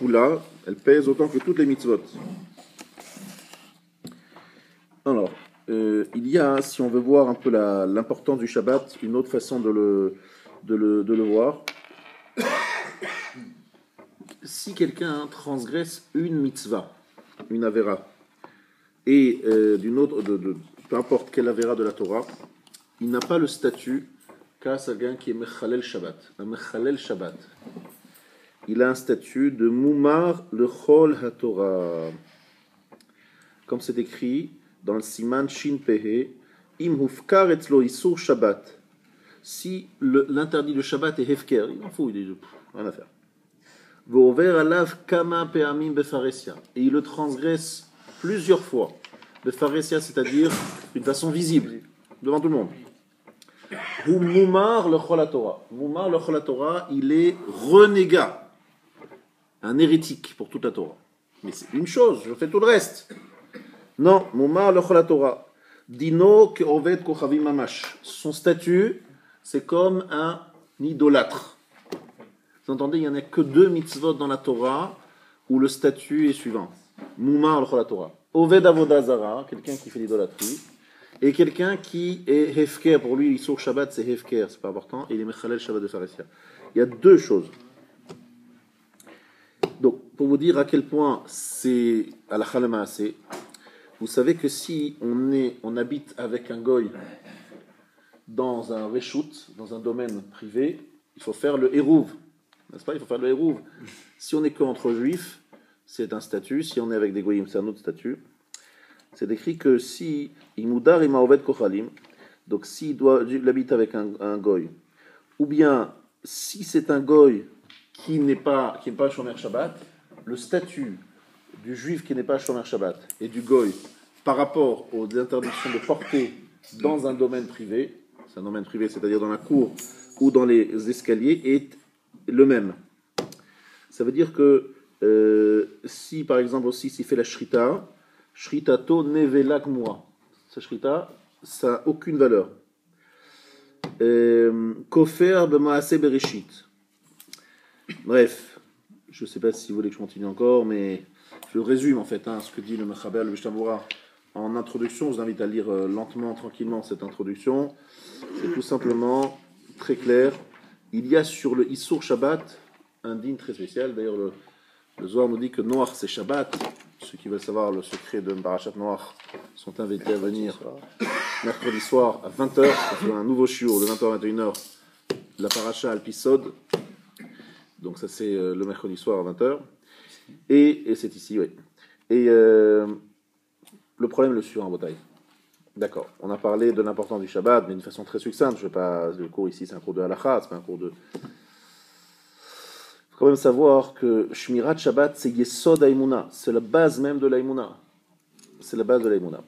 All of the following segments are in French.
Oula, elle pèse autant que toutes les mitzvot. Alors, il y a, si on veut voir un peu l'importance du Shabbat, une autre façon de le voir. Si quelqu'un transgresse une mitzvah, une avera, et d'une autre, peu importe quelle avera de la Torah, il n'a pas le statut qu'a quelqu'un qui est Mechalel Shabbat. Un Mechalel Shabbat. Il a un statut de Mumar le Chol HaTorah. Comme c'est écrit dans le Siman Shin Pehe, Im Hufkar etzlo Isur Shabbat. Si l'interdit de Shabbat est Hefker, il en fout, il dit rien à faire. Vo'over alav kama pe'amim befaresia. Et il le transgresse plusieurs fois. Befaresia, c'est-à-dire d'une façon visible, devant tout le monde. Hu Mumar le Chol HaTorah. Mumar le Chol HaTorah, il est renégat. Un hérétique pour toute la Torah. Mais c'est une chose, je fais tout le reste. Non, Mumar le Chol HaTorah. Dino ke'oved kochavim mamash. Son statut, c'est comme un idolâtre. Vous entendez, il n'y en a que 2 mitzvot dans la Torah où le statut est suivant. Mumar le Chol HaTorah. Oved avodah zara, quelqu'un qui fait l'idolâtrie, et quelqu'un qui est hefker. Pour lui, sur Shabbat, c'est hefker, c'est pas important, et il est mechalel Shabbat de Pharisien. Il y a 2 choses. Donc, pour vous dire à quel point c'est à la chalama, vous savez que si on habite avec un goy dans un reshut, dans un domaine privé, il faut faire le hérouv, n'est-ce pas? Il faut faire le hérouv. Si on est qu'entre juifs, c'est un statut. Si on est avec des goyim, c'est un autre statut. C'est écrit que si imudar ima oved kochalim, donc s'il habite avec un goy, ou bien si c'est un goy qui n'est pas Shomer Shabbat, le statut du juif qui n'est pas Shomer Shabbat et du goy par rapport aux interdictions de porter dans un domaine privé, c'est un domaine privé, c'est-à-dire dans la cour ou dans les escaliers, est le même. Ça veut dire que si par exemple aussi s'il fait la shrita, shritato nevelak moi, sa shrita, ça n'a aucune valeur. Kofer b'maase bereshit. Bref, je ne sais pas si vous voulez que je continue encore, mais je résume en fait ce que dit le Mechaber, le Mishnah Berurah en introduction. Je vous invite à lire lentement, tranquillement cette introduction. C'est tout simplement très clair. Il y a sur le Issur Shabbat un dîne très spécial. D'ailleurs, le Zohar nous dit que Noach c'est Shabbat. Ceux qui veulent savoir le secret de Parashat Noach sont invités à venir mercredi soir à 20h. On fait un nouveau shiur de 20h à 21h. La Parasha Al-Pisod. Donc ça c'est le mercredi soir à 20h. Et c'est ici, oui. Et le problème est le suivant, Botaï. D'accord. On a parlé de l'importance du Shabbat, mais d'une façon très succincte. Le cours ici, c'est un cours de halakha, c'est pas un cours de... Il faut quand même savoir que Shmirat Shabbat, c'est Yesod Haïmouna. C'est la base même de l'Haïmouna. C'est la base de l'Haïmouna.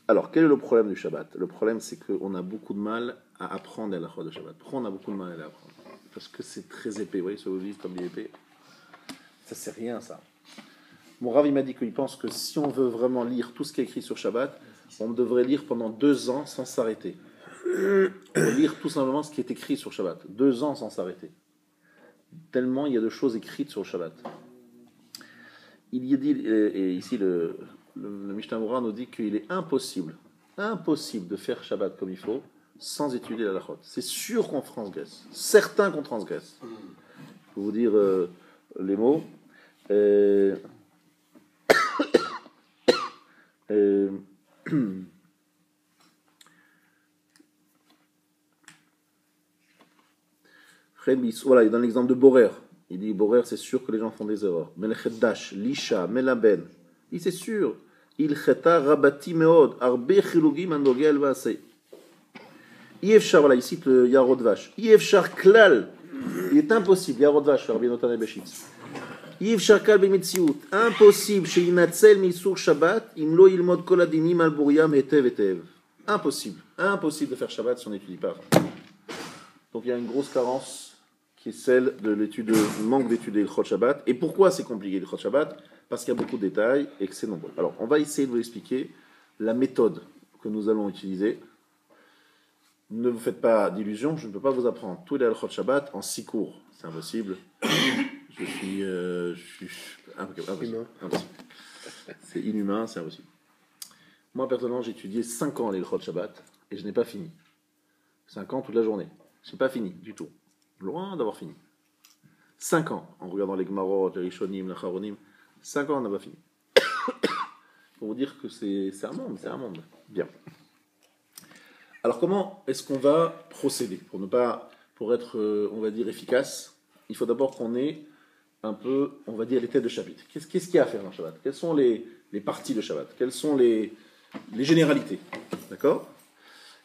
Alors, quel est le problème du Shabbat? Le problème, c'est qu'on a beaucoup de mal à apprendre la halakha de Shabbat. Pourquoi on a beaucoup de mal à l'apprendre? Parce que c'est très épais. Vous voyez, ce livre comme il est épais. Ça, c'est rien, ça. Mon Rav, il m'a dit qu'il pense que si on veut vraiment lire tout ce qui est écrit sur Shabbat, on devrait lire pendant 2 ans sans s'arrêter. Lire tout simplement ce qui est écrit sur Shabbat. 2 ans sans s'arrêter. Tellement il y a de choses écrites sur le Shabbat. Il y a dit, et ici le Mishnah Berurah nous dit qu'il est impossible de faire Shabbat comme il faut sans étudier la halachot. C'est sûr qu'on transgresse. Certain qu'on transgresse. Je vais vous dire les mots. Voilà, dans l'exemple de Borer, il dit Borer, c'est sûr que les gens font des erreurs. Melcheddash, Lisha, Melaben, il c'est sûr. Il cheta rabati meod, arbe chilugim anogel vaasei. Yefchar, voilà, il cite le Yarod Vash. Yefchar klal, il est impossible, Yarod Vash, Rabbi Notan Ebeshitz. Yefchar klal b'mitziut, impossible, chez Inatzel Misur Shabbat, im lo ilmod kol adinim al buriam hetev hetev. Impossible de faire Shabbat si on n'étudie pas. Donc il y a une grosse carence qui est celle de l'étude, manque d'étudier le Chol Shabbat. Et pourquoi c'est compliqué le Chol Shabbat? Parce qu'il y a beaucoup de détails et que c'est nombreux. Alors, on va essayer de vous expliquer la méthode que nous allons utiliser. Ne vous faites pas d'illusions, je ne peux pas vous apprendre tous les Chol Shabbat en 6 cours. C'est impossible. Impossible. C'est inhumain, c'est impossible. Moi, personnellement, j'ai étudié 5 ans les Ilchot Shabbat et je n'ai pas fini. 5 ans toute la journée. Je n'ai pas fini du tout. Loin d'avoir fini. 5 ans, en regardant les Gemarot, les Rishonim, les Charonim. 5 ans, on n'a pas fini. Pour vous dire que c'est un monde, c'est un monde. Bien. Alors, comment est-ce qu'on va procéder pour être, on va dire, efficace? Il faut d'abord qu'on ait un peu, on va dire, les têtes de chapitre. Qu'est-ce qu'il y a à faire dans Shabbat? Quelles sont les parties de Shabbat? Quelles sont les généralités? D'accord?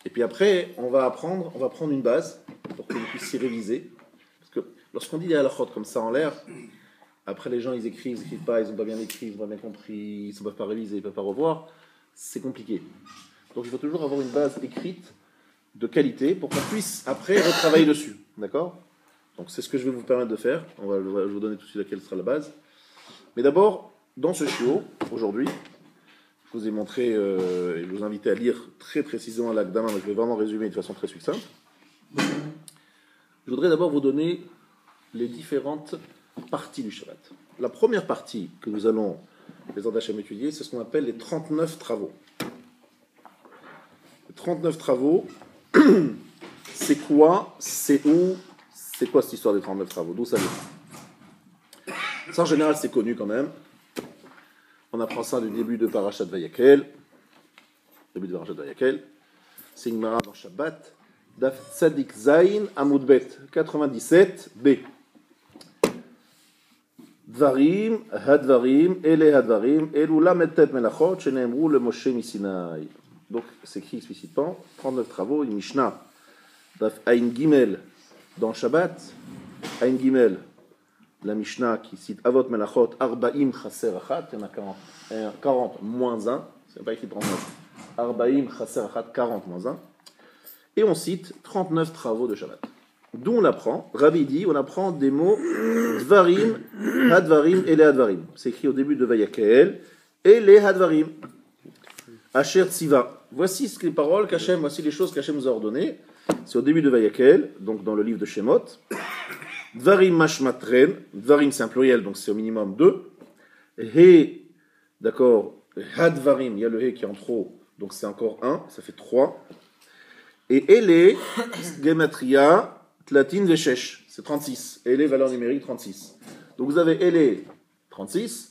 Et puis après, on va prendre une base pour que vous puissiez réviser. Parce que lorsqu'on dit des halachot comme ça en l'air, après les gens ils écrivent pas, ils n'ont pas bien écrit, ils n'ont pas bien compris, ils ne peuvent pas réviser, ils ne peuvent pas revoir, c'est compliqué. Donc il faut toujours avoir une base écrite de qualité pour qu'on puisse après retravailler dessus. D'accord? Donc c'est ce que je vais vous permettre de faire. Je vais vous donner tout de suite laquelle sera la base. Mais d'abord, dans ce shiur, aujourd'hui, je vous ai montré et je vous invite à lire très précisément l'Akdama, mais je vais vraiment résumer de façon très succincte. Je voudrais d'abord vous donner les différentes parties du Shabbat. La première partie que nous allons, les Hachem, étudier, c'est ce qu'on appelle les 39 travaux. Les 39 travaux, c'est quoi? C'est où? C'est quoi cette histoire des 39 travaux? D'où ça vient? Ça, en général, c'est connu quand même. On apprend ça du début de Parashat Vayakel. C'est une Gemara dans Shabbat. Daf Tzadik Zayin Amud Bet 97b. Dvarim, Hadvarim, Ele Hadvarim, Elu Lametet Melachot, Sheneemru le Moshe Misinaï. Donc, c'est écrit explicitement 39 travaux, une Mishnah. Daf Ain Gimel dans Shabbat. Ain Gimel, la Mishnah qui cite Avot Melachot, Arbaim Chaser Achat, il y en a 40 moins 1, c'est pas écrit 39. Arbaim Chaser Achat, 40 moins 1. Et on cite 39 travaux de Shabbat. D'où on apprend, Rabbi dit, on apprend des mots Dvarim, Hadvarim et les Hadvarim. C'est écrit au début de Vayakel, et les Hadvarim. Asher Tziva. Voici les paroles qu'Hachem, voici les choses qu'Hachem nous a ordonnées. C'est au début de Vayakel, donc dans le livre de Shemot. Dvarim mashmatren, Dvarim c'est un pluriel, donc c'est au minimum 2. He, d'accord, Hadvarim, il y a le He qui est en trop, donc c'est encore 1, ça fait 3. Et Ele, Gematria, Tlatin Veshesh, c'est 36. Ele, valeur numérique 36. Donc vous avez Ele, 36.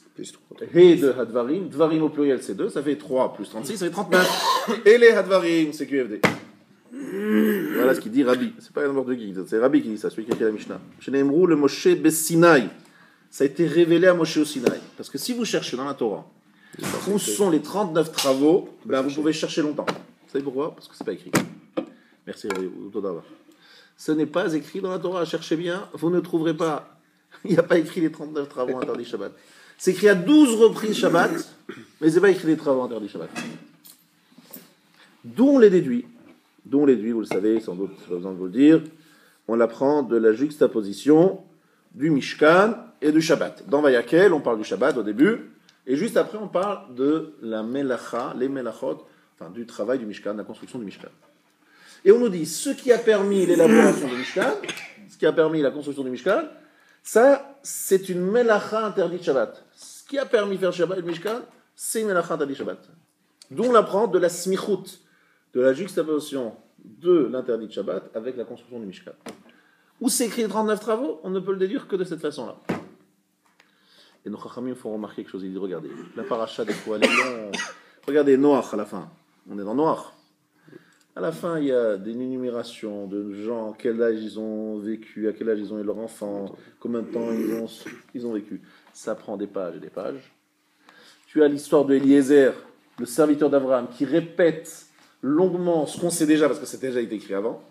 He de Hadvarim, Dvarim au pluriel c'est 2, ça fait 3 plus 36, ça fait 39. Ele Hadvarim, c'est QFD. Voilà ce qu'il dit Rabbi. C'est pas n'importe qui, c'est Rabbi qui dit ça, celui qui a écrit la Mishnah. Sheneemru le Moshe Bessinaï. Ça a été révélé à Moshe au Sinaï. Parce que si vous cherchez dans la Torah où sont les 39 travaux, ben vous pouvez chercher longtemps. Vous savez pourquoi? Parce que c'est pas écrit. Merci, Todavar. Ce n'est pas écrit dans la Torah. Cherchez bien, vous ne trouverez pas. Il n'y a pas écrit les 39 travaux interdits Shabbat. C'est écrit à 12 reprises Shabbat, mais c'est pas écrit les travaux interdits Shabbat. D'où on les déduit, vous le savez, sans doute, pas besoin de vous le dire, on l'apprend de la juxtaposition du Mishkan et du Shabbat. Dans Vayakel, on parle du Shabbat au début, et juste après, on parle de la Melacha, les Melachot, enfin du travail du Mishkan, la construction du Mishkan. Et on nous dit, ce qui a permis l'élaboration du Mishkan, ce qui a permis la construction du Mishkan, ça, c'est une Melacha interdite Shabbat. Ce qui a permis de faire Shabbat et le Mishkan, c'est une Melacha interdite Shabbat. D'où on apprend de la smichut, de la juxtaposition de l'interdit de Shabbat avec la construction du Mishkan. Où c'est écrit 39 travaux, on ne peut le déduire que de cette façon-là. Et nos chachamim font remarquer quelque chose, ils disent, regardez, la paracha des fois, elle est longue. Regardez, Noach à la fin. On est dans Noach. À la fin, il y a des énumérations de gens, quel âge ils ont vécu, à quel âge ils ont eu leur enfant, combien de temps ils ont vécu. Ça prend des pages et des pages. Tu as l'histoire de Eliezer, le serviteur d'Abraham, qui répète longuement ce qu'on sait déjà, parce que c'est déjà été écrit avant.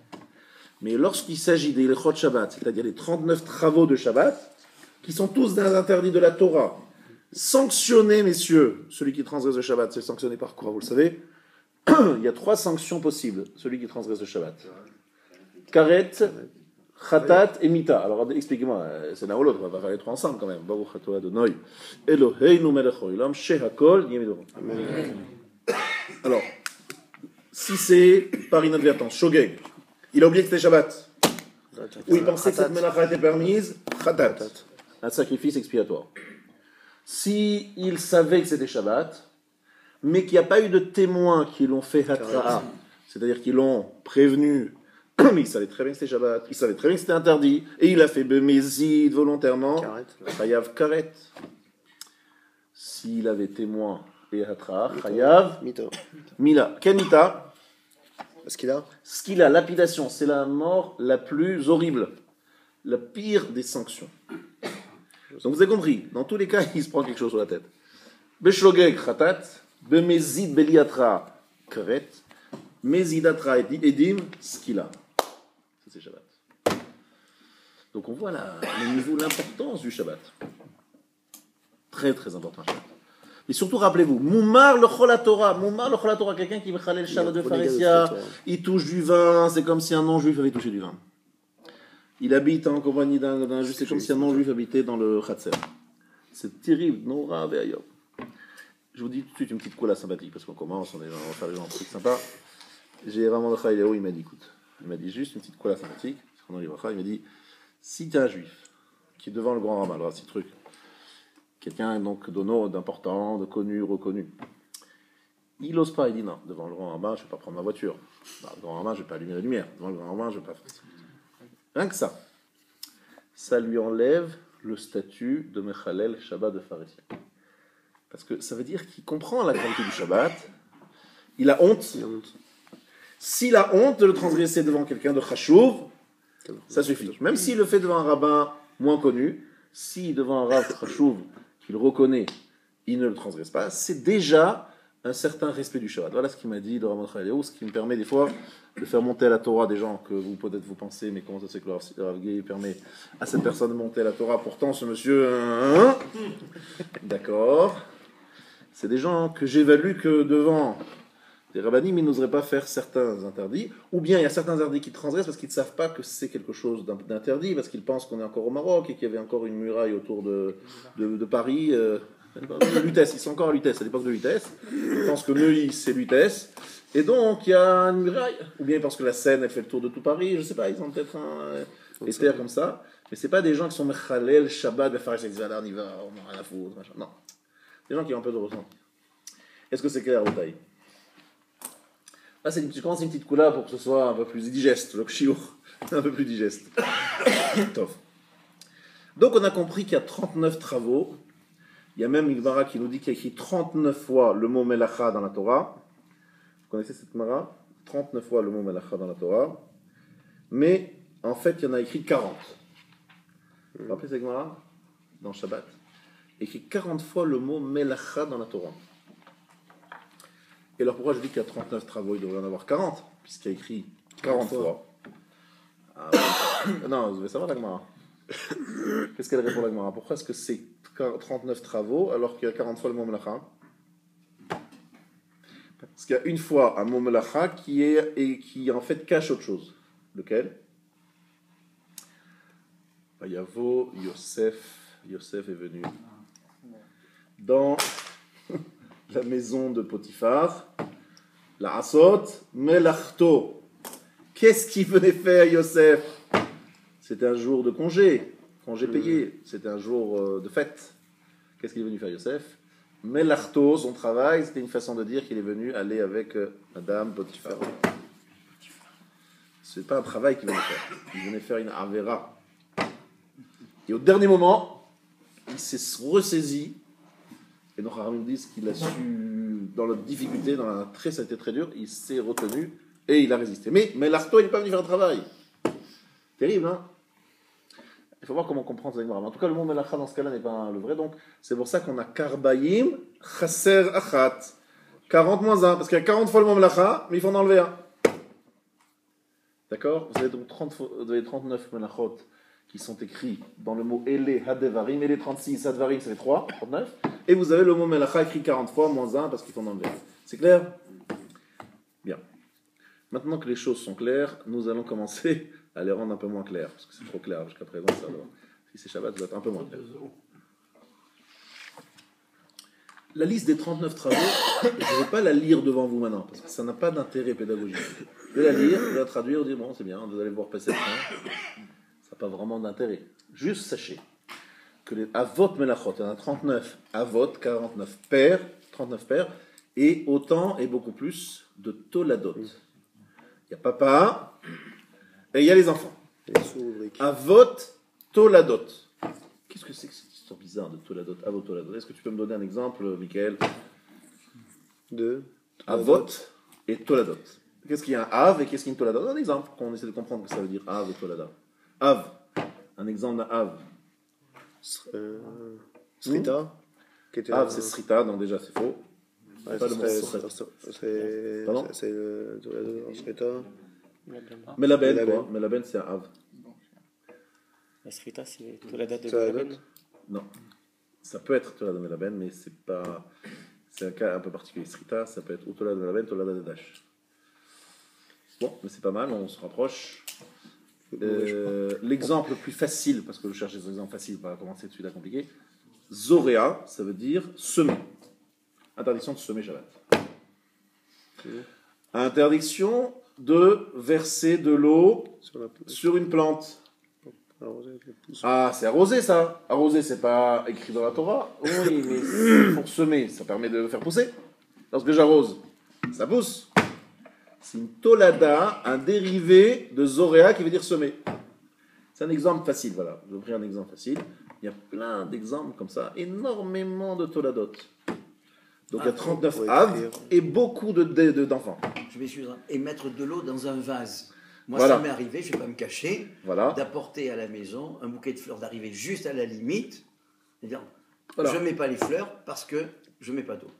Mais lorsqu'il s'agit des Ilchot Shabbat, c'est-à-dire les 39 travaux de Shabbat, qui sont tous des interdits de la Torah, sanctionnés, messieurs, celui qui transgresse le Shabbat, c'est sanctionné par quoi, vous le savez? Il y a 3 sanctions possibles, celui qui transgresse le Shabbat. Karet, Khatat et Mita. Alors expliquez-moi, c'est l'un ou l'autre, on va faire les 3 ensemble quand même. Baruch Atah Adonai, Eloheinu melech haolam, shehakol yemidoro. Alors, si c'est par inadvertance, Shogeg, il a oublié que c'était Shabbat, ou il pensait que cette melacha était permise, Khatat. un sacrifice expiatoire. Si il savait que c'était Shabbat, mais qu'il n'y a pas eu de témoins qui l'ont fait hatra'a, c'est-à-dire qu'ils l'ont prévenu, mais il savait très bien que c'était Shabbat, il savait très bien que c'était interdit, et il a fait bémézid volontairement, chayav karet. S'il avait témoin et hatra'a, chayav mila. Quel mita? Skila, lapidation, c'est la mort la plus horrible, la pire des sanctions. Donc vous avez compris, dans tous les cas, il se prend quelque chose sur la tête. Beshlogeg khatat, bemezid beliatra karet, mezidatra edim skila. Ça c'est Shabbat. Donc on voit là le niveau, l'importance du Shabbat. Très très important Shabbat. Et surtout rappelez-vous, Moumar le Cholatora, quelqu'un qui veut le Shabbat de Pharésia, il touche du vin, c'est comme si un non-juif avait touché du vin. Il habite en compagnie d'un juif, c'est comme si un non-juif habitait dans le Khatser. C'est terrible, Nora Ve'ayom. Je vous dis tout de suite une petite cola sympathique, parce qu'on commence, on va faire un truc sympa. J'ai vraiment le Khaïléo, il m'a dit, écoute, il m'a dit juste une petite cola sympathique, il m'a dit, si tu es un juif, qui est devant le grand rabbin, alors c'est truc, quelqu'un donc d'honneur, d'important, de connu, reconnu, il n'ose pas, il dit non, devant le grand rabbin, je ne vais pas prendre ma voiture, devant le grand rabbin, je ne vais pas allumer la lumière, devant le grand rabbin, je ne vais pas faire ça. Rien que ça lui enlève le statut de Mechalel Shabbat de pharisien. Parce que ça veut dire qu'il comprend la gravité du Shabbat, il a honte. S'il a honte de le transgresser devant quelqu'un de Chashouv, ça suffit. Même s'il le fait devant un rabbin moins connu, si devant un rabbin Chashouv qu'il reconnaît, il ne le transgresse pas, c'est déjà un certain respect du Shabbat. Voilà ce qu'il m'a dit le Rav Chaléou, ce qui me permet des fois de faire monter à la Torah des gens que vous peut-être vous pensez, mais comment ça se fait que le Rav Gay permet à cette personne de monter à la Torah, pourtant ce monsieur, d'accord, c'est des gens que j'évalue que devant des rabbinim, ils n'oseraient pas faire certains interdits, ou bien il y a certains interdits qui transgressent parce qu'ils ne savent pas que c'est quelque chose d'interdit, parce qu'ils pensent qu'on est encore au Maroc et qu'il y avait encore une muraille autour de Paris. Lutèce, ils sont encore à Lutèce, à l'époque de Lutèce. Ils pensent que Neuilly, c'est Lutèce. Et donc, il y a une muraille. Ou bien ils pensent que la Seine, elle fait le tour de tout Paris. Je ne sais pas, ils ont peut-être des terres comme ça. Mais ce n'est pas des gens qui sont Mechalel, Shabbat, Befarech, on y va, on n'a rien à foutre, machin. Non. Des gens qui ont un peu de ressenti. Est-ce que c'est clair, Otaï? Là, je commence une petite coula pour que ce soit un peu plus digeste, le chiour, un peu plus digeste. Tof. Donc, on a compris qu'il y a 39 travaux. Il y a même une Gemara qui nous dit qu'il y a écrit 39 fois le mot Melacha dans la Torah. Vous connaissez cette Gemara? 39 fois le mot Melacha dans la Torah. Mais, en fait, il y en a écrit 40. Vous vous rappelez cette Gemara? Dans Shabbat. Il y a écrit 40 fois le mot Melacha dans la Torah. Et alors pourquoi je dis qu'il y a 39 travaux, il devrait y en avoir 40, puisqu'il y a écrit 40 fois. Ah, non, vous devez savoir la Gemara. Qu'est-ce qu'elle répond la Gemara? Pourquoi est-ce que c'est 39 travaux alors qu'il y a 40 fois le mot Melacha? Parce qu'il y a une fois un mot Melacha qui en fait cache autre chose. Lequel? Yavo, Yosef est venu dans la maison de Potiphar, la Asot, Melachto. Qu'est-ce qu'il venait faire, Yosef? C'était un jour de congé payé, c'était un jour de fête. Qu'est-ce qu'il est venu faire, Yosef? Melachto, son travail, c'était une façon de dire qu'il est venu aller avec Madame Potiphar. Ce n'est pas un travail qu'il venait faire, il venait faire une avera. Et au dernier moment, il s'est ressaisi. Et donc, Haram dit qu'il a su, dans la difficulté, ça a été très dur, il s'est retenu et il a résisté. Mais l'arto, il n'est pas venu faire un travail. Terrible, hein? Il faut voir comment comprendre ça. En tout cas, le mot melacha dans ce cas-là n'est pas le vrai. Donc, c'est pour ça qu'on a karbayim, chaser achat. 40 moins 1, parce qu'il y a 40 fois le mot melacha, mais il faut en enlever un. D'accord? Vous avez donc 39 melachot qui sont écrits dans le mot Ele Hadevarim, Ele 36, Hadvarim, c'est les 3, 39. Et vous avez le mot Melacha écrit 40 fois, moins 1, parce qu'il faut en enlever. C'est clair? Bien. Maintenant que les choses sont claires, nous allons commencer à les rendre un peu moins claires, parce que c'est trop clair jusqu'à présent. Si c'est Shabbat, ça doit être un peu moins clair. La liste des 39 travaux, je ne vais pas la lire devant vous maintenant, parce que ça n'a pas d'intérêt pédagogique. Je vais la lire, je vais la traduire, dire bon, c'est bien, vous allez voir passer le temps. Ça n'a pas vraiment d'intérêt. Juste sachez que les Avot Melachot, il y en a 39 Avot, 49 pères, 39 pères, et autant et beaucoup plus de Toladot. Il y a papa et il y a les enfants. Avot Toladot. Qu'est-ce que c'est que cette histoire bizarre de Toladot, Avot Toladot? Est-ce que tu peux me donner un exemple, Michael? De Avot et Toladot. Qu'est-ce qu'il y a un Av et qu'est-ce qu'il y a une Toladot? Un exemple, qu'on essaie de comprendre ce que ça veut dire Av et Tolada. Av, un exemple d'un Av. Srita. Av, c'est Srita, donc déjà c'est faux. Ouais, Pas le mot c'est le Srita. Melaben, Melaben. quoi. Melaben, c'est un Av. La Srita, c'est Tolada de Toladot. Melaben. Non. Ça peut être Tolada de Melaben, mais c'est pas. C'est un cas un peu particulier. Srita, ça peut être ou Tolada de Melaben, Tolada de Dash. Bon, mais c'est pas mal, on se rapproche. L'exemple le plus facile, parce que je cherche des exemples faciles, pas commencer de celui-là compliqué. Zoréa, ça veut dire semer. Interdiction de semer Shabbat. Interdiction de verser de l'eau sur une plante. Ah, c'est arroser ça. Arroser, c'est pas écrit dans la Torah. Oui, mais pour semer, ça permet de le faire pousser. Lorsque j'arrose, ça pousse. C'est une tolada, un dérivé de zoréa qui veut dire semer. C'est un exemple facile, voilà. Je vais vous pris un exemple facile. Il y a plein d'exemples comme ça, énormément de toladot. Donc il y a 39 Av et beaucoup d'enfants. Je m'excuse. Et mettre de l'eau dans un vase. Moi, Voilà. ça m'est arrivé, je ne vais pas me cacher, Voilà. d'apporter à la maison un bouquet de fleurs, d'arriver juste à la limite, et dire, Voilà. je ne mets pas les fleurs parce que je ne mets pas d'eau.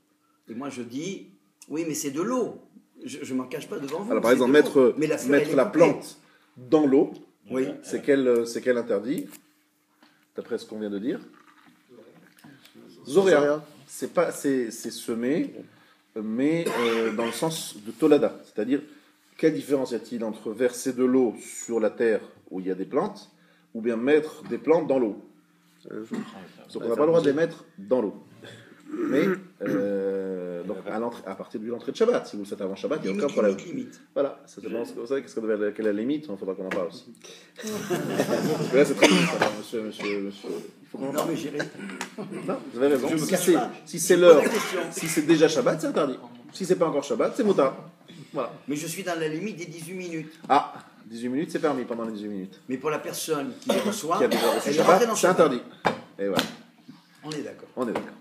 Et moi, je dis, oui, mais c'est de l'eau. Je ne m'en cache pas devant vous. Alors par c'est exemple, de l'eau. Mais la fleur, elle mettre est la coupée. plante dans l'eau, Oui. c'est quel interdit, d'après ce qu'on vient de dire? Zoréa. C'est semer, mais dans le sens de tolada. C'est-à-dire, quelle différence y a-t-il entre verser de l'eau sur la terre où il y a des plantes, ou bien mettre des plantes dans l'eau? Donc on n'a pas le droit de les mettre dans l'eau. Mais donc à partir de l'entrée de Shabbat, si vous le faites avant Shabbat, il n'y a aucun problème. Limite. Voilà, ça dépend. Vous savez quelle est la limite? Il faudra qu'on en parle aussi. Parce que là, c'est très limite. Alors, monsieur. Il faut qu'on en Non, parle. mais j'irai. Non, vous avez raison. Je me Si cache c'est pas. si c'est Je l'heure, pose la question. si c'est déjà Shabbat, c'est interdit. Si c'est pas encore Shabbat, c'est moutar. Voilà. Mais je suis dans la limite des 18 minutes. Ah, 18 minutes, c'est permis pendant les 18 minutes. Mais pour la personne qui les reçoit, Qui a déjà reçu elle est rentrée Shabbat, dans c'est Shabbat. interdit. Et voilà, On est d'accord. on est d'accord.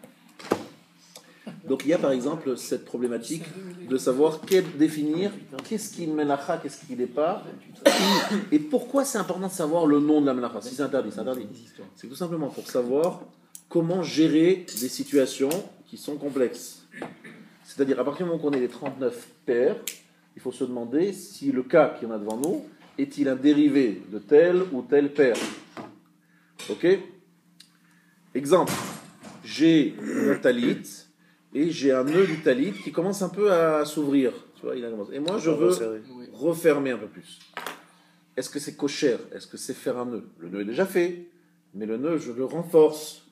Donc il y a par exemple cette problématique de savoir définir qu'est-ce qui est melacha, qu'est-ce qui n'est pas, et pourquoi c'est important de savoir le nom de la melacha. Si c'est interdit, c'est interdit. C'est tout simplement pour savoir comment gérer des situations qui sont complexes. C'est-à-dire, à partir du moment qu'on est les 39 pères, il faut se demander si le cas qu'il y en a devant nous est-il un dérivé de tel ou tel père. Ok? Exemple, j'ai un talit et j'ai un nœud du talit qui commence un peu à s'ouvrir. Tu vois, il a commencé. Et moi, je veux refermer un peu plus. Est-ce que c'est cochère? Est-ce que c'est faire un nœud? Le nœud est déjà fait, mais le nœud, je le renforce.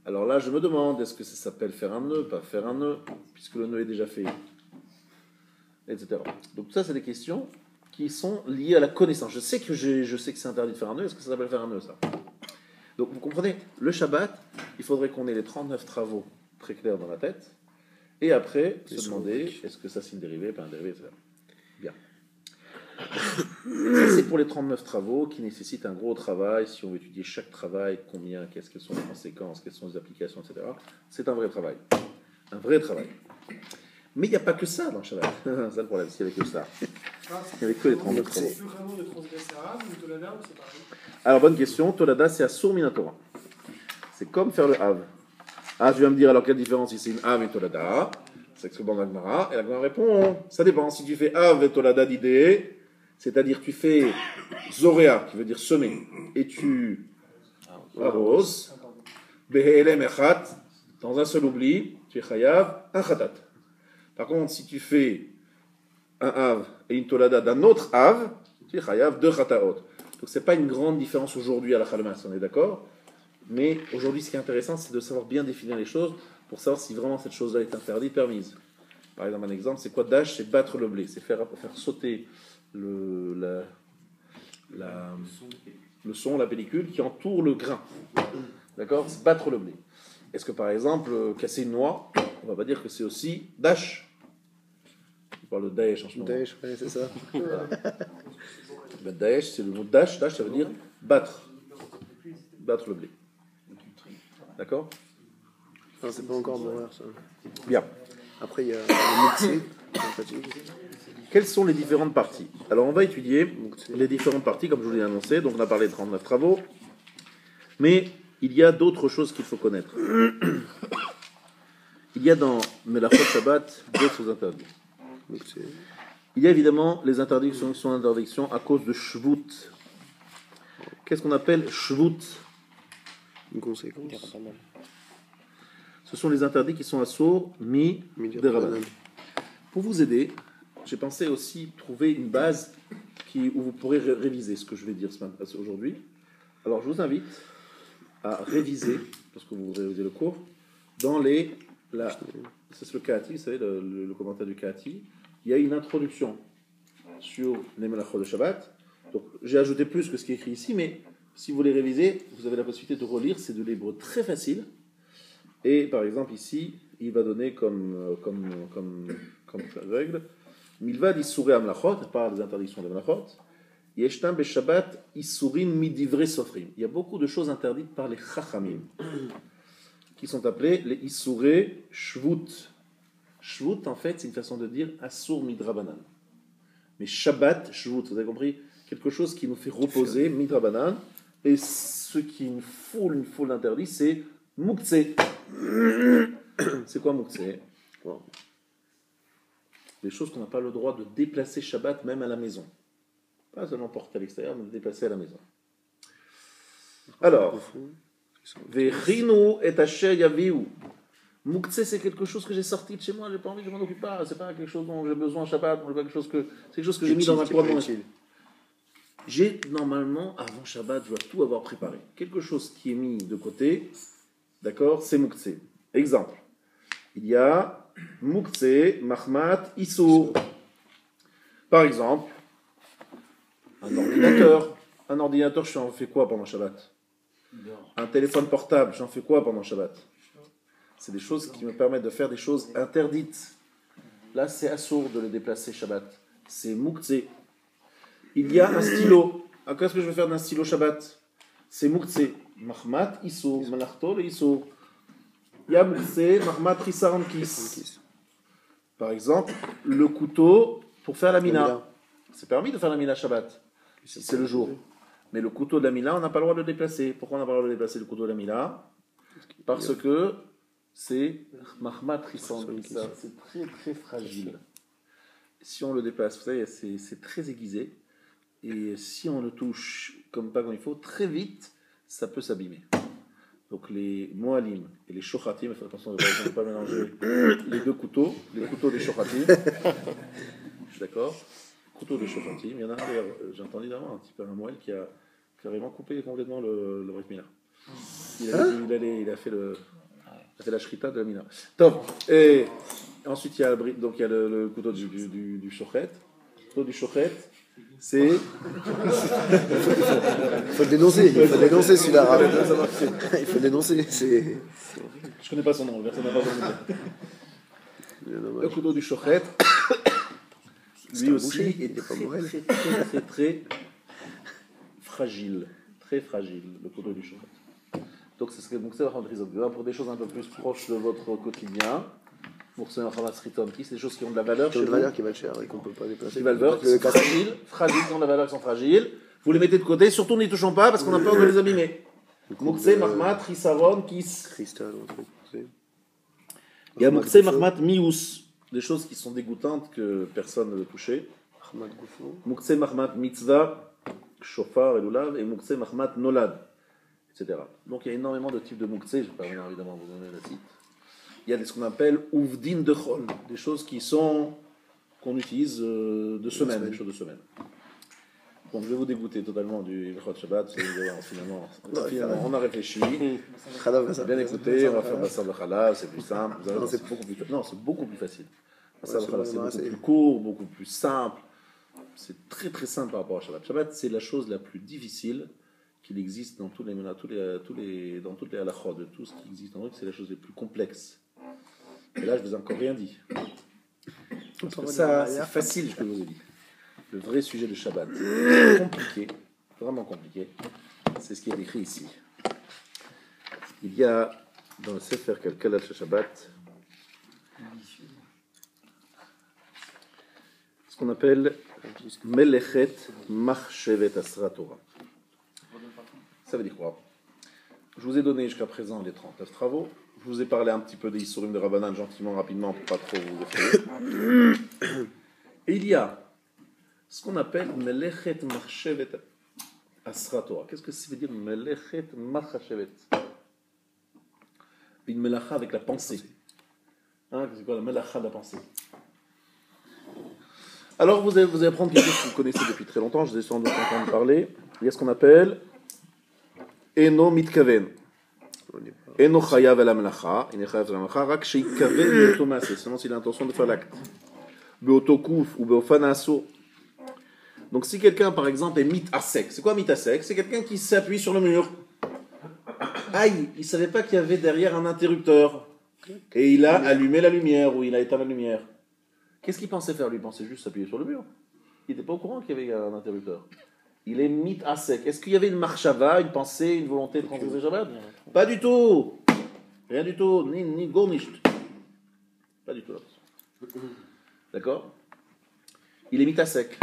Alors là, je me demande, est-ce que ça s'appelle faire un nœud, pas faire un nœud, puisque le nœud est déjà fait, etc. Donc ça, c'est des questions qui sont liées à la connaissance. Je sais que c'est interdit de faire un nœud, est-ce que ça s'appelle faire un nœud, ça? Donc vous comprenez, le Shabbat, il faudrait qu'on ait les 39 travaux très clairs dans la tête, et après, se demander, est-ce que ça c'est une dérivée, pas un dérivé, etc. Bien. Ça, c'est pour les 39 travaux qui nécessitent un gros travail. Si on veut étudier chaque travail, combien, qu'est-ce que sont les conséquences, quelles sont les applications, etc. C'est un vrai travail. Un vrai travail. Mais il n'y a pas que ça dans le Shabbat. C'est ça le problème, s'il n'y avait que ça. Il n'y avait que les 39 travaux. C'est vraiment de transgresser Arabe ou Tolada ou c'est pareil? Alors, bonne question. Tolada, c'est Asur Minatora. C'est comme faire le Hav. Ah, tu vas me dire, alors quelle différence si c'est une Hav et Tolada? C'est ce que demande la Gemara. Et la Gemara répond, ça dépend. Si tu fais Hav et Tolada d'idée, c'est-à-dire tu fais Zoréa, qui veut dire semer, et tu arroses, Behelem Echat, dans un seul oubli, tu es Chayav, un Khatat. Par contre, si tu fais un Hav et une Tolada d'un autre Hav, tu es Chayav, deux Khataot. Donc c'est pas une grande différence aujourd'hui à la Khalmas, on est d'accord? Mais aujourd'hui, ce qui est intéressant, c'est de savoir bien définir les choses pour savoir si vraiment cette chose-là est interdite, permise. Par exemple, un exemple, c'est quoi dash? C'est battre le blé, c'est faire sauter le son, la pellicule qui entoure le grain. D'accord? C'est battre le blé. Est-ce que par exemple, casser une noix, on va pas dire que c'est aussi dash? On parle de Daesh en ce moment. Daesh, ouais, c'est ça. Ben, Daesh, c'est le mot dash. Dash, ça veut dire battre. Battre le blé. D'accord? Non, c'est pas encore mourir, ça. Bien. Après, il y a le mixé. Quelles sont les différentes parties? Alors, on va étudier les différentes parties, comme je vous l'ai annoncé. Donc, on a parlé de 39 travaux. Mais il y a d'autres choses qu'il faut connaître. Il y a dans Melachot Shabbat d'autres interdits. Il y a évidemment les interdictions qui sont interdictions à cause de Shvut. Qu'est-ce qu'on appelle Shvut? Une conséquence. Ce sont les interdits qui sont à sourd, mi, des rabbins. Pour vous aider, j'ai pensé aussi trouver une base où vous pourrez réviser ce que je vais dire aujourd'hui. Alors je vous invite à réviser, parce que vous révisez le cours, dans c'est le Kahati, vous savez, le commentaire du Kahati. Il y a une introduction sur les Melachot de Shabbat. Donc j'ai ajouté plus que ce qui est écrit ici, mais si vous voulez réviser, vous avez la possibilité de relire, c'est de l'hébreu très facile. Et par exemple ici, il va donner comme règle, Milvad Issouré Amlachot, par des interdictions de Melachot, Yeshtam Beshabbat Issourim Midivre Sofrim. Il y a beaucoup de choses interdites par les Chachamim, qui sont appelées les Issouré Shvut. Shvut, en fait, c'est une façon de dire Assour Midrabanan. Mais Shabbat, Shvut, vous avez compris? Quelque chose qui nous fait reposer, Midrabanan. Et ce qui est une foule d'interdits, c'est Moukse. C'est quoi Moukse? Des choses qu'on n'a pas le droit de déplacer Shabbat même à la maison. Pas seulement porter à l'extérieur, mais de déplacer à la maison. Alors, Vechinu et Asher Yaviu. Moukse, c'est quelque chose que j'ai sorti de chez moi, j'ai pas envie, je m'en occupe pas. C'est pas quelque chose dont j'ai besoin Shabbat, c'est quelque chose que j'ai mis dans un coin. J'ai normalement, avant Shabbat, je dois tout avoir préparé. Quelque chose qui est mis de côté, d'accord, c'est Moukse. Exemple, il y a Moukse, Mahmat, Issour. Par exemple, un ordinateur, j'en fais quoi pendant Shabbat? Un téléphone portable, j'en fais quoi pendant Shabbat? C'est des choses qui me permettent de faire des choses interdites. Là, c'est assourd de le déplacer Shabbat. C'est Moukse. Il y a un stylo. Qu'est-ce que je vais faire d'un stylo Shabbat? C'est Moukse. Mahmat, Issour. Malachto, et Issour. Il y a Moukse, Mahmat, Rissaran, Kis. Par exemple, le couteau pour faire la mina. C'est permis de faire la mina Shabbat. C'est le jour. Mais le couteau de la mina, on n'a pas le droit de le déplacer. Pourquoi on n'a pas le droit de déplacer le couteau de la mina? Parce que c'est Mahmat, Rissaran, Kis. C'est très très fragile. Si on le déplace, vous savez, c'est très aiguisé. Et si on le touche comme pas comme il faut, très vite, ça peut s'abîmer. Donc les moalim et les shochatim, il faut attention de ne pas mélanger les deux couteaux, les couteaux des shochatim. Je suis d'accord. Couteau des shochatim. Il y en a un d'ailleurs, j'ai entendu d'avant un petit peu un moelle qui a carrément coupé complètement le Brit Mila. Il a fait la shrita de la mina. Top. Et ensuite il y a le couteau du shochet. Le couteau du shochet. C'est. Il faut le dénoncer, celui-là. Il faut le dénoncer. Je connais pas son nom, personne n'a pas son nom. Le couteau du shochet, lui aussi, est très fragile. Très fragile, le couteau du shochet. Donc, c'est ce que pour des choses un peu plus proches de votre quotidien. Pour ce c'est des choses qui ont de la valeur. Qui ont de la valeur, qui valent cher et qu'on ne peut pas déplacer. Qui valent fragiles, qui ont de la valeur, qui sont fragiles. Vous les mettez de côté, surtout n'y touchons pas parce qu'on a peur de les abîmer. Moukse, Mahmat, Rissaron, Kis. Cristal, il y a Moukse, Mahmat, Mious. Des choses qui sont dégoûtantes que personne ne veut toucher. Moukse, Mahmat, Mitzvah, Shofar et Lulav. Et Moukse, Mahmat, Nolad, etc. Donc il y a énormément de types de Moukse. Je ne vais pas évidemment vous donner la cite. Il y a ce qu'on appelle ouvdin de chol, des choses qu'on utilise de semaine, des choses de semaine. Donc je vais vous dégoûter totalement du Ilchot Shabbat, finalement, on a réfléchi, on a bien écouté, on va faire Bassar B'Chalav, c'est plus simple, c'est beaucoup plus facile. Bassar B'Chalav, c'est beaucoup plus court, beaucoup plus simple, c'est très très simple par rapport à Shabbat. Shabbat, c'est la chose la plus difficile qu'il existe dans dans toutes les halachot, de tout ce qui existe en vrai, c'est les choses les plus complexes. Et là, je vous ai encore rien dit. Parce que ça, c'est facile, ce que je vous ai dit. Le vrai sujet de Shabbat, compliqué, vraiment compliqué, c'est ce qui est écrit ici. Il y a dans le Sefer Kalkalat Shabbat ce qu'on appelle Melechet Machshevet Asra Torah. Ça veut dire quoi? Je vous ai donné jusqu'à présent les 39 travaux. Je vous ai parlé un petit peu des Isurim de Rabbanan, gentiment, rapidement, pour pas trop vous effrayer. Et il y a ce qu'on appelle Melechet Machshevet Asra Torah. Qu'est-ce que ça veut dire Melechet Machshevet? Une melacha avec la pensée. Hein, c'est quoi la melacha de la pensée? Alors vous allez prendre quelque chose que vous connaissez depuis très longtemps, je vous ai sans doute entendu parler. Il y a ce qu'on appelle Eno Mitkaven. Eno Chayav el Amelacha, Eno Chayav el Amelacha, Rak Sheikaven Beotomase, seulement s'il a l'intention de faire l'acte. Beotokuf ou Beofanaso. Donc si quelqu'un par exemple est mitasek, c'est quoi mitasek? C'est quelqu'un qui s'appuie sur le mur. Aïe, il ne savait pas qu'il y avait derrière un interrupteur. Et il a allumé la lumière, ou il a éteint la lumière. Qu'est-ce qu'il pensait faire? Lui, il pensait juste s'appuyer sur le mur. Il n'était pas au courant qu'il y avait un interrupteur. Il est mit à sec. Est-ce qu'il y avait une marchava, une pensée, une volonté de transgresser Shabbat? Pas du tout. Rien du tout. Ni gornisht. Pas du tout. D'accord? Il est mit à sec.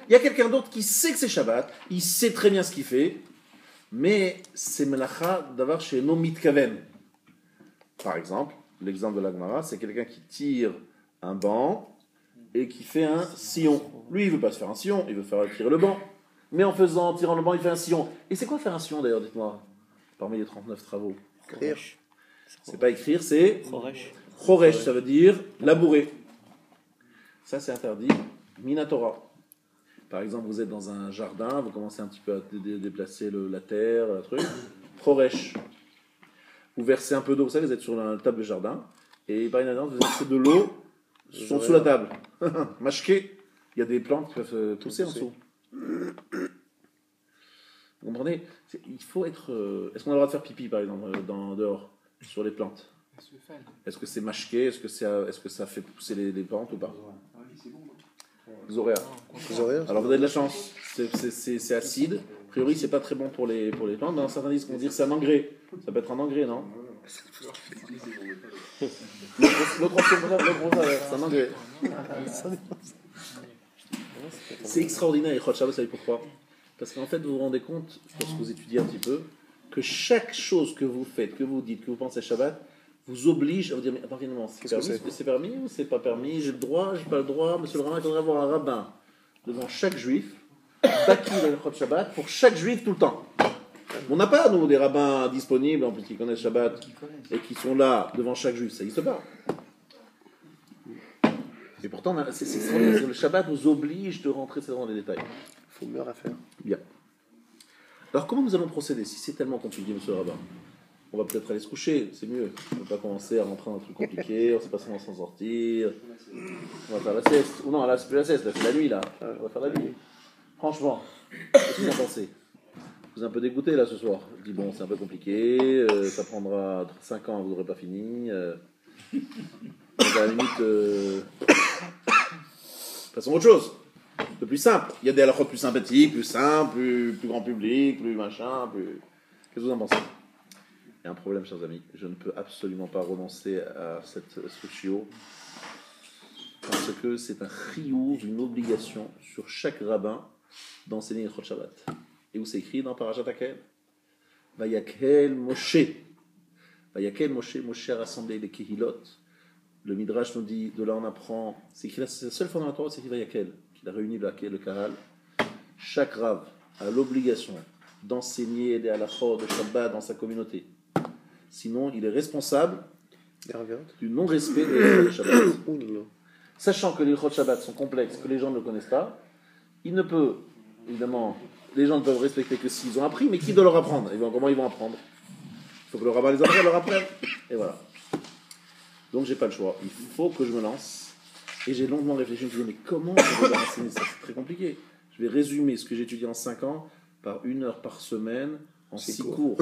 Il y a quelqu'un d'autre qui sait que c'est Shabbat, il sait très bien ce qu'il fait, mais c'est melacha d'avoir chez nos mitkaven. Par exemple, l'exemple de l'Agmara, c'est quelqu'un qui tire un banc et qui fait un sillon. Lui, il ne veut pas se faire un sillon, il veut faire tirer le banc. Mais en tirant le banc, il fait un sillon. Et c'est quoi faire un sillon d'ailleurs, dites-moi, parmi les 39 travaux? Écrire. C'est pas écrire, c'est Choresh. choresh, ça veut dire labourer. Ça, c'est interdit. Minatora. Par exemple, vous êtes dans un jardin, vous commencez un petit peu à déplacer la terre, le truc. Choresh. Vous versez un peu d'eau, vous savez, vous êtes sur la table de jardin, et par exemple, vous versez de l'eau sous la table. Mashké, il y a des plantes qui peuvent pousser en dessous. Vous comprenez? Il faut être. Est-ce qu'on a le droit de faire pipi, par exemple, dehors, sur les plantes? Est-ce que c'est mashké? Est-ce que ça fait pousser les plantes ou pas? Zoréa. Alors vous avez de la chance, c'est acide. A priori, c'est pas très bon pour les plantes. Dans certains disques, on va dire que c'est un engrais. Ça peut être un engrais, non? L'autre c'est un engrais. C'est extraordinaire, et vous savez pourquoi? Parce qu'en fait, vous vous rendez compte, lorsque vous étudiez un petit peu, que chaque chose que vous faites, que vous dites, que vous pensez à Shabbat, vous oblige à vous dire, mais attends, finalement, c'est permis ou c'est pas permis? J'ai le droit, j'ai pas le droit? Monsieur le rabbin, il faudrait avoir un rabbin devant chaque juif, baki le Shabbat, pour chaque juif tout le temps. On n'a pas, nous, des rabbins disponibles, en plus, qui connaissent Shabbat, et qui sont là devant chaque juif, ça n'existe pas. Et pourtant, c'est extraordinaire, le Shabbat nous oblige de rentrer dans les détails. Il faut mieux à faire. Bien. Alors, comment nous allons procéder si c'est tellement compliqué, monsieur le rabbin? On va peut-être aller se coucher, c'est mieux. On ne va pas commencer à rentrer dans un truc compliqué, on ne sait pas si on va s'en sortir. On va faire la sieste. Ou non, là, c'est plus la sieste, là, c'est la nuit, là. On va faire la nuit. Franchement, qu'est-ce que vous en pensez? Vous êtes un peu dégoûté, là, ce soir. Je dis, bon, c'est un peu compliqué, ça prendra 5 ans, vous n'aurez pas fini. Donc, à la limite, passons à autre chose. De plus simple. Il y a des halakhot plus sympathiques, plus simples, plus grand public, plus machin, plus... Qu'est-ce que vous en pensez? Il y a un problème, chers amis. Je ne peux absolument pas renoncer à ce chiot parce que c'est un chiyuv, une obligation sur chaque rabbin d'enseigner le Shabbat. Et où c'est écrit dans Parashat Akel? Vayakel Moshe. Vayakel Moshe. Moshe a rassemblé les Kehilot. Le Midrash nous dit, de là on apprend, c'est la seule fois dans la Torah, c'est qu'il Vayakel, qu'il a réuni le Kahal. Chaque rav a l'obligation d'enseigner des halachot de Shabbat dans sa communauté. Sinon, il est responsable du non-respect des Shabbat. Sachant que les Chot Shabbat sont complexes, que les gens ne le connaissent pas, il ne peut, évidemment, les gens ne peuvent respecter que s'ils ont appris, mais qui doit leur apprendre? Comment ils vont apprendre? Il faut que le rabbin les apprenne, leur apprenne. Et voilà. Donc, j'ai pas le choix. Il faut que je me lance. Et j'ai longuement réfléchi. Je me suis dit, mais comment je vais leur enseigner ça? C'est très compliqué. Je vais résumer ce que j'ai étudié en 5 ans par 1 heure par semaine en C'est 6 court. cours.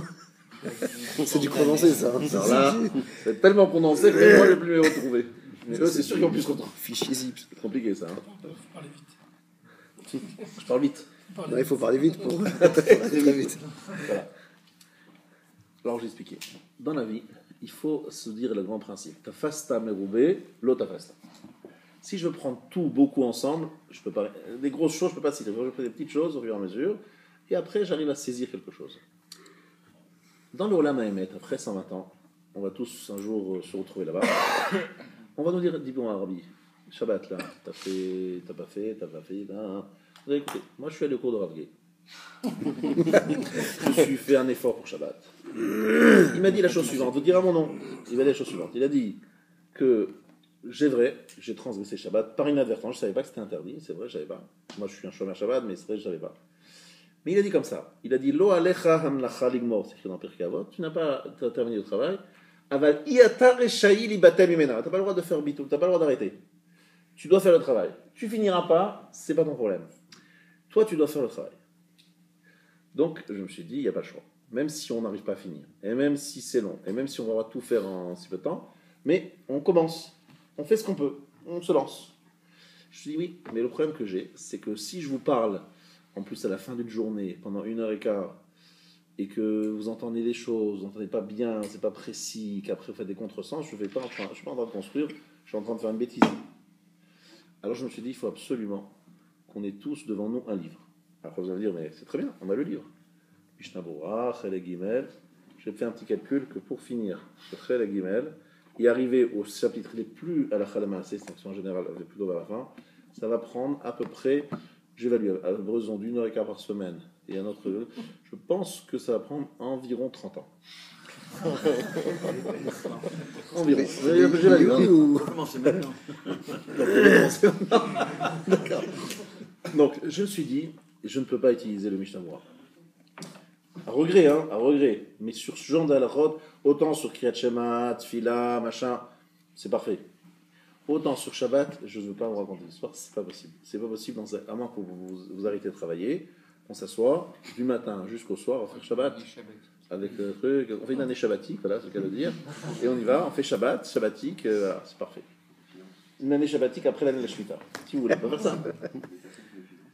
C'est du condensé, ça. Alors là, c'est tellement condensé que même moi, je ne vais plus les retrouver. Mais eux, c'est sûr qu'ils vont plus se retrouver. Fichier zip. C'est compliqué, ça. Hein. Faut parler vite. Je parle vite. Là, il faut parler vite pour aller très vite. Voilà. Alors, j'ai expliqué. Dans la vie, il faut se dire le grand principe. Tafasta meroubé, lo tafasta. Si je veux prendre tout, beaucoup ensemble, je peux pas. Des grosses choses, je ne peux pas citer. Je fais des petites choses au fur et à mesure. Et après, j'arrive à saisir quelque chose. Dans le Olam Haemet, après 120 ans, on va tous un jour se retrouver là-bas. On va nous dire, dis bon, Rabbi, Shabbat là, t'as fait, t'as pas fait, là. Vous avez écouté, moi je suis allé au cours de Rav Gay. Je me suis fait un effort pour Shabbat. Il m'a dit la chose suivante, vous dire à mon nom. Il m'a dit la chose suivante. Il a dit que j'ai transgressé Shabbat par inadvertance. Je ne savais pas que c'était interdit, c'est vrai, je ne savais pas. Moi je suis un chômeur Shabbat, mais c'est vrai, je ne savais pas. Mais il a dit comme ça. Il a dit Lo alecha hamlacha ligmor, c'est écrit dans Pirkei Avot. Tu n'as pas terminé le travail. Aval iata reshaï libatem imena. Tu n'as pas le droit de faire bitou, tu n'as pas le droit d'arrêter. Tu dois faire le travail. Tu finiras pas, c'est pas ton problème. Toi, tu dois faire le travail. Donc, je me suis dit, il n'y a pas le choix. Même si on n'arrive pas à finir, et même si c'est long, et même si on va tout faire en si peu de temps, mais on commence. On fait ce qu'on peut. On se lance. Je me suis dit, oui, mais le problème que j'ai, c'est que si je vous parle, en plus à la fin d'une journée, pendant 1h15, et que vous entendez des choses, vous n'entendez pas bien, c'est pas précis, qu'après vous faites des contresens, je ne suis pas en train de construire, je suis en train de faire une bêtise. Alors je me suis dit, il faut absolument qu'on ait tous devant nous un livre. Alors vous allez me dire, mais c'est très bien, on a le livre. Mishnah Berurah, Chel et Gimel. J'ai fait un petit calcul que pour finir sur Chel et Gimel, et arriver au chapitre les plus à la Chalamase, c'est en général plutôt vers la fin, ça va prendre à peu près, j'évalue à raison d'1h15 par semaine, et un autre, je pense que ça va prendre environ 30 ans. Environ. J'évalue. On va commencer maintenant. D'accord. Donc, je me suis dit, je ne peux pas utiliser le Mishnah Berurah. À regret. Mais sur ce genre d'halachot, autant sur Kriyat Shema, Tfila, machin, c'est parfait. Autant sur Shabbat, je ne veux pas vous raconter l'histoire, c'est pas possible. C'est pas possible, à moins que vous arrêtez de travailler, on s'assoit, du matin jusqu'au soir, on fait Shabbat. Avec le truc, on fait une année shabbatique, voilà, c'est le cas de dire, et on y va, on fait Shabbat, shabbatique, voilà, c'est parfait. Une année shabbatique après l'année de la Shemitah, si vous voulez, on peut faire ça.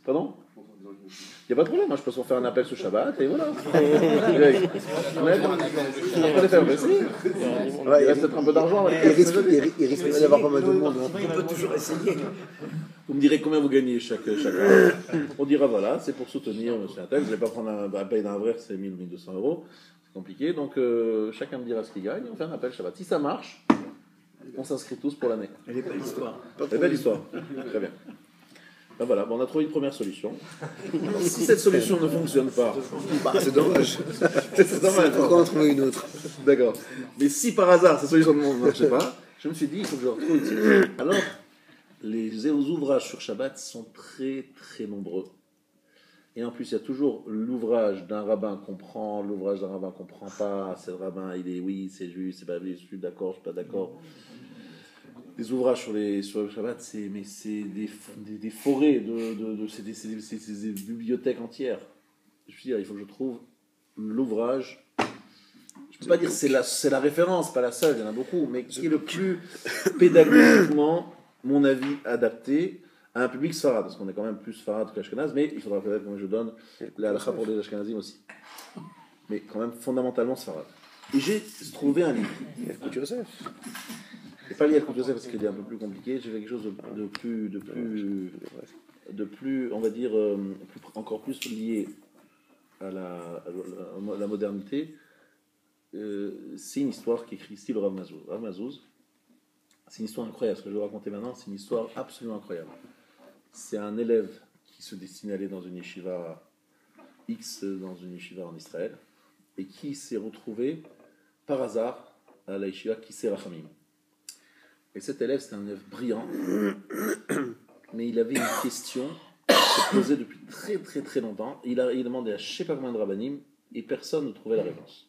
Pardon? Il n'y a pas de problème, moi je peux faire un appel sous Shabbat, et voilà. Il reste peut-être un peu d'argent. Il risque pas d'avoir pas mal de monde. On peut toujours essayer. Vous me direz combien vous gagnez chaque mois. On dira voilà, c'est pour soutenir M. Intel. Je ne vais pas prendre un paye d'un vrai, c'est 1000 ou 1200 euros. C'est compliqué. Donc chacun me dira ce qu'il gagne. On fait un appel Shabbat. Si ça marche, on s'inscrit tous pour l'année. Elle est belle l'histoire. C'est belle histoire. Très bien. Ben voilà, on a trouvé une première solution. Alors, si cette solution ne fonctionne pas, C'est dommage. c'est dommage. Pourquoi en trouver une autre? D'accord. Mais si par hasard cette solution ne marchait pas, je me suis dit il faut que je retrouve une solution. Alors, les ouvrages sur Shabbat sont très très nombreux. Et en plus, il y a toujours l'ouvrage d'un rabbin qu'on prend, l'ouvrage d'un rabbin qu'on ne prend pas. C'est le rabbin, il est oui, c'est juste, c'est pas juste, je suis d'accord, je suis pas d'accord. Les ouvrages sur le Shabbat, c'est des forêts, c'est des bibliothèques entières. Je veux dire, il faut que je trouve l'ouvrage. Je ne peux pas dire que c'est la référence, pas la seule, il y en a beaucoup, mais qui est le plus pédagogiquement, mon avis, adapté à un public sfarad, parce qu'on est quand même plus sfarad que Ashkenaz, mais il faudra peut-être que je donne la halakha pour les Ashkenazim aussi. Mais quand même fondamentalement sfarad. Et j'ai trouvé un livre. Écoute Joseph. C'est pas lié à Kout Joseph parce qu'il est un peu plus compliqué. J'ai fait quelque chose de plus, on va dire, encore plus lié à la modernité. C'est une histoire qu'écrit ici le Rav Mazouz. Rav Mazouz, c'est une histoire incroyable. Ce que je vais vous raconter maintenant, c'est une histoire absolument incroyable. C'est un élève qui se destinait à aller dans une yeshiva X, dans une yeshiva en Israël, et qui s'est retrouvé par hasard à la yeshiva Kisei Rachamim. Et cet élève, c'est un élève brillant, mais il avait une question qui se posait depuis très très très longtemps. Il demandé à je ne sais pas combien de rabbanim, et personne ne trouvait la réponse.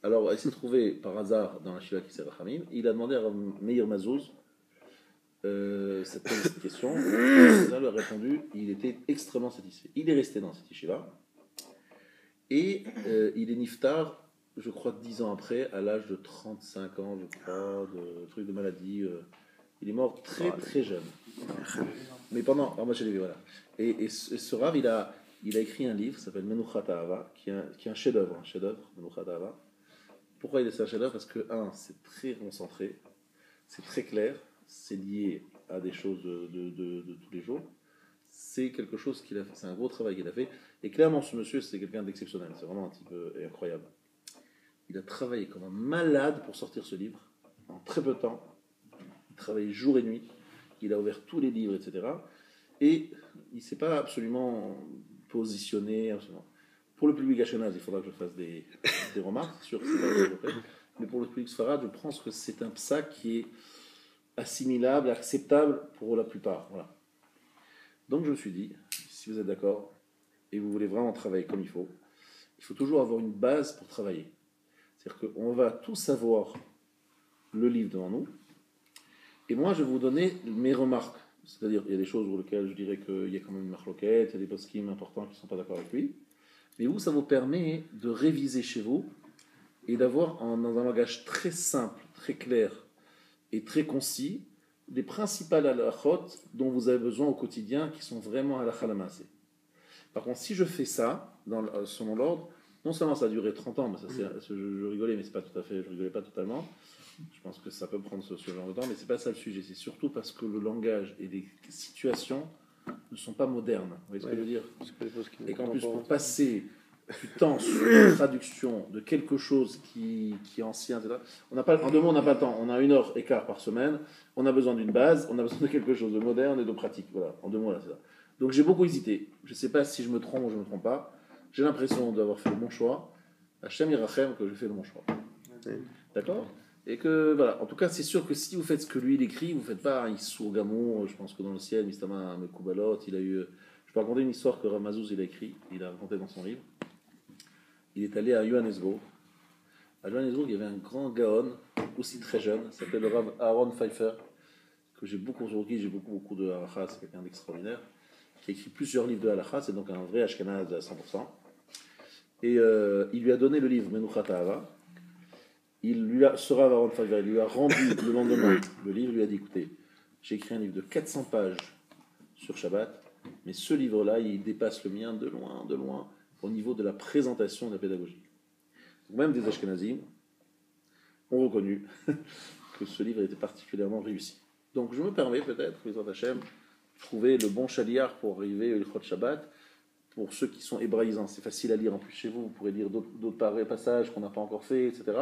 Alors, il s'est trouvé par hasard dans la Shiva Kisei Rachamim. Il a demandé à Meir Mazouz cette question. Il a répondu, il était extrêmement satisfait. Il est resté dans cette Shiva. Et il est niftar, je crois, 10 ans après, à l'âge de 35 ans, je crois, de truc de maladie. Il est mort très très jeune. Mais pendant. Alors moi j'ai lu, voilà. Et ce Rav, il a écrit un livre qui s'appelle Menuchat Ahava, qui est un chef-d'œuvre, Menuchat Ahava. Pourquoi il est un chef-d'œuvre? Parce que, c'est très concentré, c'est très clair, c'est lié à des choses de tous les jours. C'est quelque chose qu'il a fait, c'est un gros travail qu'il a fait. Et clairement, ce monsieur, c'est quelqu'un d'exceptionnel, c'est vraiment un type incroyable. Il a travaillé comme un malade pour sortir ce livre, en très peu de temps. Il travaillait jour et nuit, il a ouvert tous les livres, etc. Et il ne s'est pas absolument positionné. Absolument. Pour le public ashkénaze, il faudra que je fasse des remarques sur ce que mais pour le public sfarade, je pense que c'est un psak qui est assimilable, acceptable pour la plupart. Voilà. Donc je me suis dit, si vous êtes d'accord et vous voulez vraiment travailler comme il faut toujours avoir une base pour travailler. C'est-à-dire qu'on va tous avoir le livre devant nous, et moi je vais vous donner mes remarques. C'est-à-dire, il y a des choses pour lesquelles je dirais qu'il y a quand même une marloquette, il y a des poskim importants qui ne sont pas d'accord avec lui. Mais vous, ça vous permet de réviser chez vous et d'avoir dans un langage très simple, très clair et très concis les principales halachot dont vous avez besoin au quotidien qui sont vraiment halakha lamassé. Par contre, si je fais ça, selon l'ordre, non seulement ça a duré 30 ans, mais je rigolais, mais c'est pas tout à fait, je rigolais pas totalement. Je pense que ça peut prendre ce genre de temps, mais c'est pas ça le sujet. C'est surtout parce que le langage et les situations ne sont pas modernes. Vous voyez ce que je veux dire? Et qu'en plus, pour passer du temps sur la traduction de quelque chose qui est ancien, etc. En 2 mots, on n'a pas le temps. On a 1h15 par semaine. On a besoin d'une base. On a besoin de quelque chose de moderne et de pratique. Voilà. En 2 mots, là, c'est ça. Donc j'ai beaucoup hésité. Je ne sais pas si je me trompe ou je ne me trompe pas. J'ai l'impression d'avoir fait le bon choix. Hachem Yirachem que j'ai fait le bon choix. D'accord? Et que, voilà, en tout cas, c'est sûr que si vous faites ce que lui, il écrit, vous ne faites pas un Issou Gamon, je pense que dans le ciel, Mistama Mekoubalot, il a eu... Je peux raconter une histoire que Ramazouz, il a écrit, il a raconté dans son livre. Il est allé à Johannesburg. À Johannesburg, il y avait un grand Gaon, aussi très jeune, s'appelle le Rav Aaron Pfeiffer, que j'ai beaucoup de halakha, c'est quelqu'un d'extraordinaire, qui a écrit plusieurs livres de halakha, c'est donc un vrai Ashkenaz à 100%. Et il lui a donné le livre Menuchat Ahava. Ce Rav Aaron Pfeiffer, il lui a rendu le lendemain le livre, il lui a dit, écoutez, j'ai écrit un livre de 400 pages sur Shabbat, mais ce livre-là, il dépasse le mien de loin, au niveau de la présentation de la pédagogie. Même des Ashkenazim ont reconnu que ce livre était particulièrement réussi. Donc je me permets peut-être, les Hachem, trouver le bon chaliar pour arriver au Ilchot Shabbat. Pour ceux qui sont hébraïsants, c'est facile à lire en plus chez vous, vous pourrez lire d'autres passages qu'on n'a pas encore fait, etc.